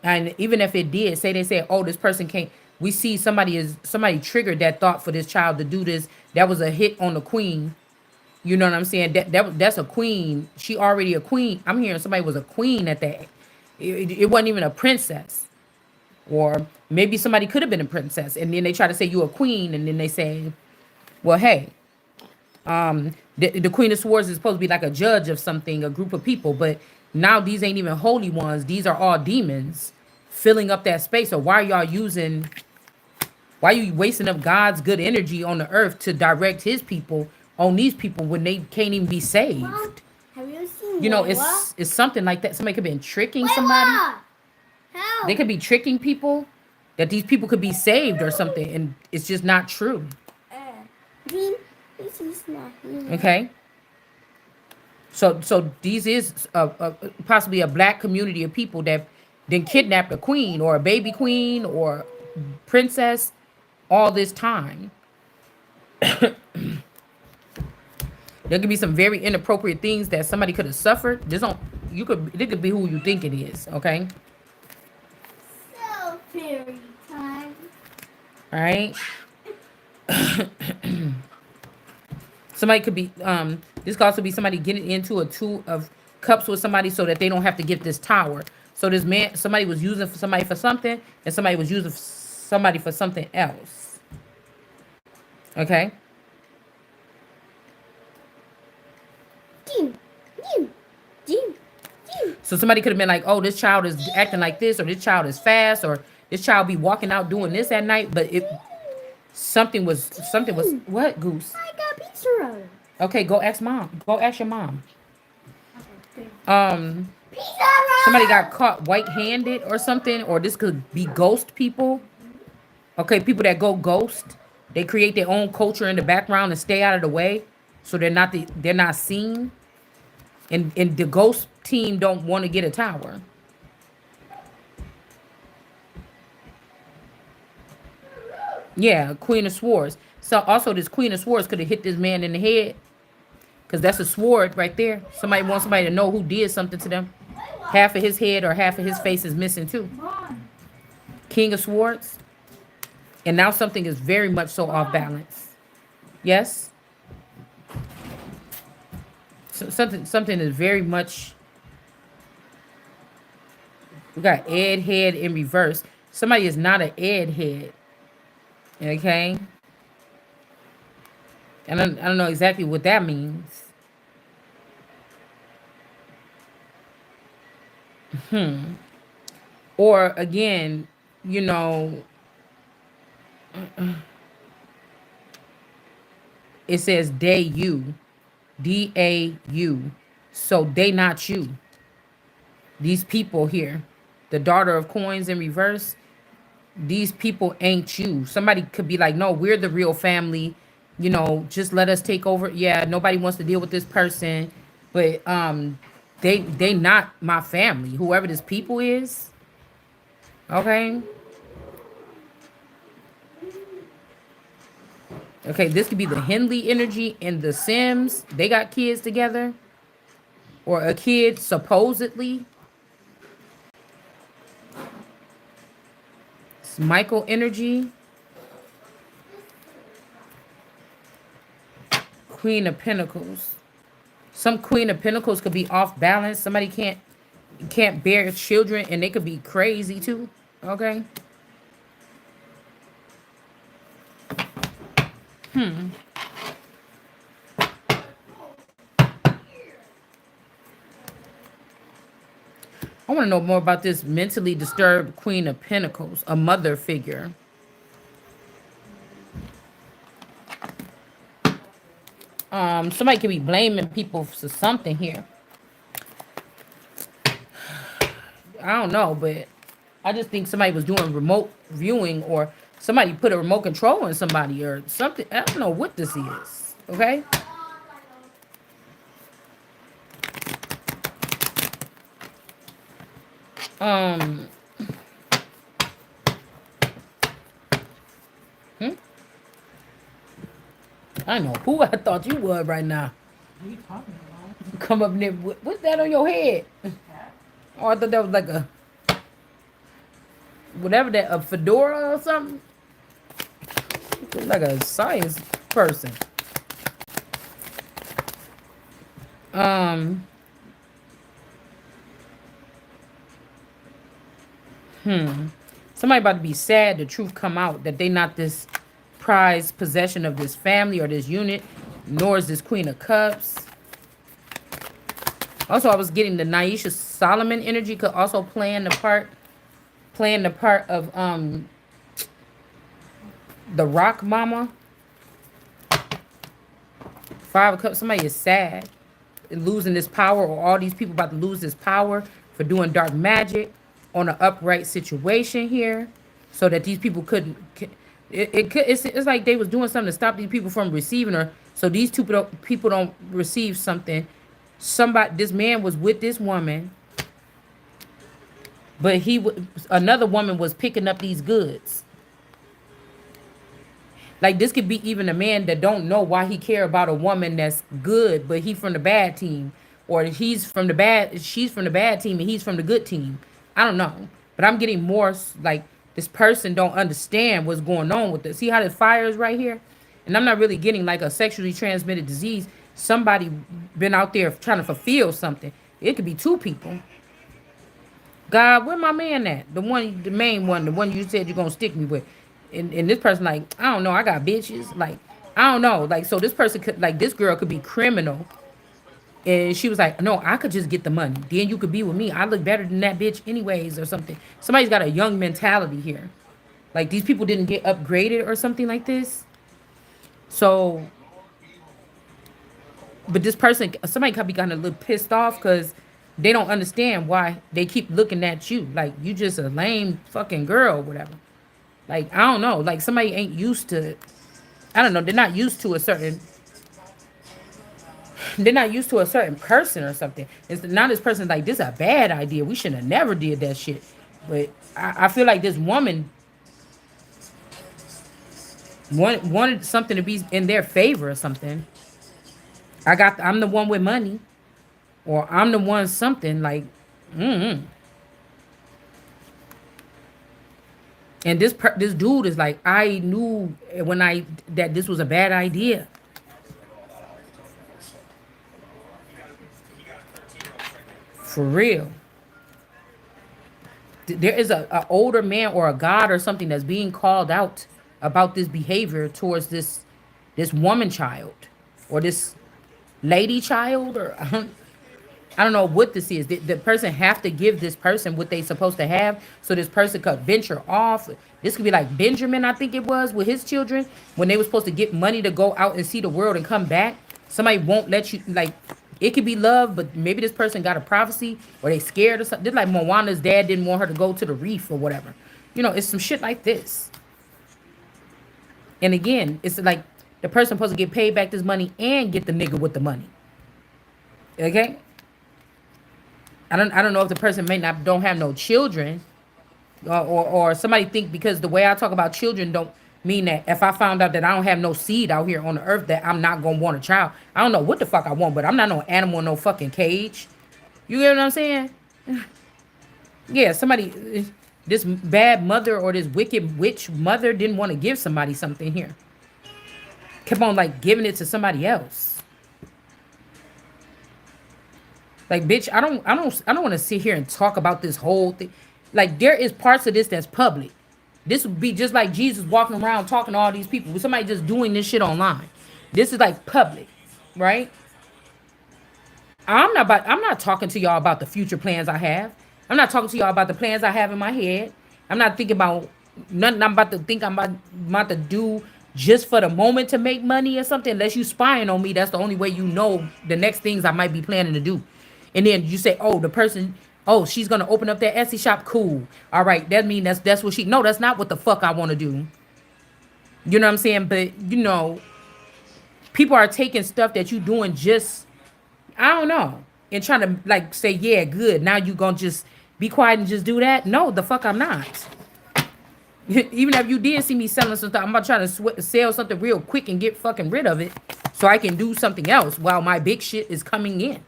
And even if it did, say they said, oh, this person can't, we see somebody triggered that thought for this child to do this. That was a hit on the queen. You know what I'm saying? That's a queen. She already a queen. I'm hearing somebody was a queen at that. It wasn't even a princess. Or maybe somebody could have been a princess. And then they try to say you a queen. And then they say, well, hey, the Queen of Swords is supposed to be like a judge of something, a group of people. But now these ain't even holy ones. These are all demons filling up that space. So why are you wasting up God's good energy on the earth to direct his people on these people when they can't even be saved? Mom, have you seen It's something like that. Somebody could be tricking somebody. Help. They could be tricking people, that these people could be saved or something, and it's just not true. This is not here. Okay? So these is possibly a black community of people that then kidnapped a queen or a baby queen or princess all this time. There could be some very inappropriate things that somebody could have suffered. It could be who you think it is, okay? So fairy time. All right. Somebody could be this could also be somebody getting into a Two of Cups with somebody so that they don't have to get this tower. So this man, somebody was using for somebody for something, and somebody was using somebody for something else. Okay. Jim, Jim, Jim, Jim. So somebody could have been like, oh, this child is acting like this, or this child is fast, or this child be walking out doing this at night. But if something was what, Goose? I got pizza roll. Okay, go ask mom. Go ask your mom. Okay. Pizza Somebody roll. got caught white-handed or something, or this could be ghost people. Okay, people that go ghost, they create their own culture in the background and stay out of the way, so they're not seen. And the ghost team don't want to get a tower. Yeah, Queen of Swords. So also this Queen of Swords could have hit this man in the head, because that's a sword right there. Somebody wants somebody to know who did something to them. Half of his head or half of his face is missing too. King of Swords. And now something is very much so off balance. Yes? So something is very much. We got Ed head in reverse. Somebody is not an Ed head. Okay? And I don't know exactly what that means. Or again, you know, it says they you. DAU. So they not you. These people here. The daughter of coins in reverse. These people ain't you. Somebody could be like, no, we're the real family. You know, just let us take over. Yeah, nobody wants to deal with this person. But they not my family. Whoever this people is. Okay. Okay, this could be the Henley energy and the Sims. They got kids together. Or a kid, supposedly. It's Michael energy. Queen of Pentacles. Some Queen of Pentacles could be off balance. Somebody can't bear children, and they could be crazy too. Okay. I want to know more about this mentally disturbed Queen of Pentacles, a mother figure. Somebody could be blaming people for something here. I don't know, but I just think somebody was doing remote viewing, or somebody put a remote control in somebody or something. I don't know what this is. Okay. Um. I know who I thought you were right now. What are you talking about? Come up there. What's that on your head? Oh, I thought that was like a whatever that, a fedora or something. Looks like a science person. Um. Somebody about to be sad. The truth come out that they not this prized possession of this family or this unit, nor is this Queen of Cups. Also, I was getting the Naisha Solomon energy could also play in the part of the Rock Mama. Five of Cups. Somebody is sad, losing this power, or all these people about to lose this power for doing dark magic on an upright situation here, so that these people couldn't. It's like they was doing something to stop these people from receiving her, so these two people don't receive something. This man was with this woman, but another woman was picking up these goods. Like this could be even a man that don't know why he care about a woman that's good, but he from the bad team, or she's from the bad team and he's from the good team. I don't know, but I'm getting more like this person don't understand what's going on with this. See how the fire is right here, and I'm not really getting like a sexually transmitted disease. Somebody been out there trying to fulfill something. It could be two people. God, where my man at? The main one, the one you said you're gonna stick me with. And this person like, I don't know, I got bitches. Like, I don't know. Like, so this person could, like, this girl could be criminal. And she was like, no, I could just get the money. Then you could be with me. I look better than that bitch anyways or something. Somebody's got a young mentality here. Like these people didn't get upgraded or something like this. So, but this person, somebody could be kind of a little pissed off because they don't understand why they keep looking at you. Like you just a lame fucking girl, whatever. Like, I don't know. Like somebody ain't used to, I don't know. They're not used to a certain they're not used to a certain person or something. It's now this person's like, this is a bad idea. We should have never did that shit. But I feel like this woman wanted something to be in their favor or something. I'm the one with money, or I'm the one something like, and this dude is like, I knew when I that this was a bad idea. For real. There is a older man or a god or something that's being called out about this behavior towards this woman child or this lady child, or I don't know what this is. The person have to give this person what they supposed to have so this person could venture off. This could be like Benjamin, I think it was, with his children when they were supposed to get money to go out and see the world and come back. Somebody won't let you, like, it could be love, but maybe this person got a prophecy or they scared or something. Just like Moana's dad didn't want her to go to the reef or whatever. You know, it's some shit like this. And again, it's like the person supposed to get paid back this money and get the nigga with the money. Okay? I don't know if the person may not don't have no children, or somebody think because the way I talk about children don't mean that if I found out that I don't have no seed out here on the earth that I'm not gonna want a child. I don't know what the fuck I want, but I'm not no animal in no fucking cage. You get what I'm saying? Yeah, somebody, this bad mother or this wicked witch mother didn't want to give somebody something here. Kept on like giving it to somebody else. Like, bitch, I don't want to sit here and talk about this whole thing. Like, there is parts of this that's public. This would be just like Jesus walking around talking to all these people with somebody just doing this shit online. This is like public, right? I'm not talking to y'all about the future plans I have. I'm not talking to y'all about the plans I have in my head. I'm not thinking about nothing I'm about to think about to do just for the moment to make money or something. Unless you spying on me, that's the only way you know the next things I might be planning to do. And then you say, oh, the person, oh, she's gonna open up that Etsy shop. Cool. All right, that mean that's what she. No, that's not what the fuck I want to do. You know what I'm saying? But you know, people are taking stuff that you doing just, I don't know, and trying to like say, yeah, good. Now you gonna just be quiet and just do that? No, the fuck I'm not. Even if you did see me selling some stuff, I'm about trying to sell something real quick and get fucking rid of it so I can do something else while my big shit is coming in.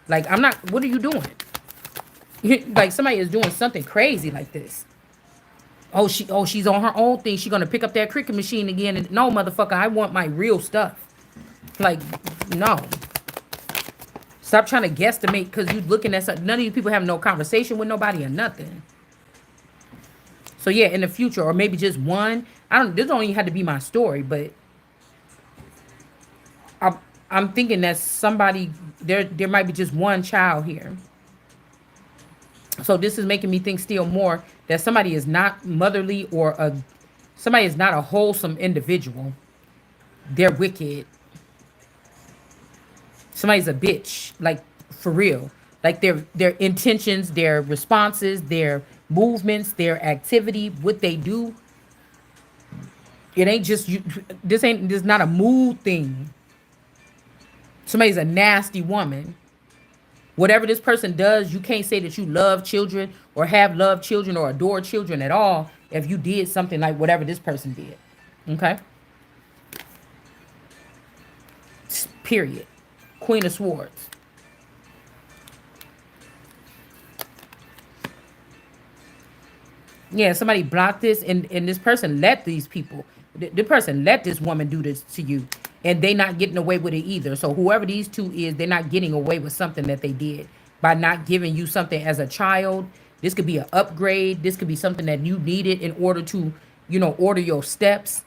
Like, I'm not, what are you doing? Like somebody is doing something crazy like this. She's on her own thing. She's gonna pick up that cricket machine again. And no, motherfucker, I want my real stuff. Like, no. Stop trying to guesstimate because you looking at something. None of you people have no conversation with nobody or nothing. So yeah, in the future, or maybe just one. This don't even have to be my story, but I'm thinking that somebody there might be just one child here. So this is making me think still more that somebody is not motherly or somebody is not a wholesome individual. They're wicked. Somebody's a bitch, like for real. Like their intentions, their responses, their movements, their activity, what they do. It ain't just you. This is not a mood thing. Somebody's a nasty woman. Whatever this person does, you can't say that you love children or have loved children or adore children at all if you did something like whatever this person did. Okay? Period. Queen of Swords. Yeah, somebody blocked this and this person let these people, the person let this woman do this to you. And they not getting away with it either. So whoever these two is, they're not getting away with something that they did by not giving you something as a child. This could be an upgrade. This could be something that you needed in order to, order your steps.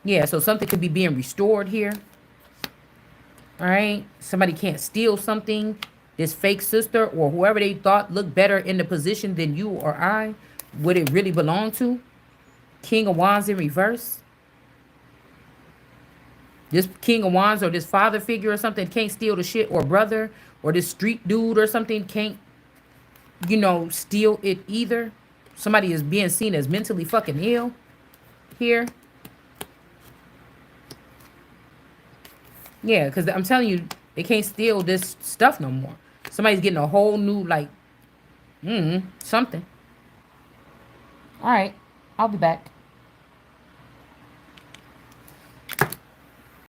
Yeah, so something could be being restored here. All right. Somebody can't steal something. This fake sister or whoever they thought looked better in the position than you or I, would it really belong to? King of Wands in reverse. This King of Wands or this father figure or something can't steal the shit, or brother, or this street dude or something can't, steal it either. Somebody is being seen as mentally fucking ill here. Yeah, because I'm telling you, they can't steal this stuff no more. Somebody's getting a whole new, like, something. All right, I'll be back.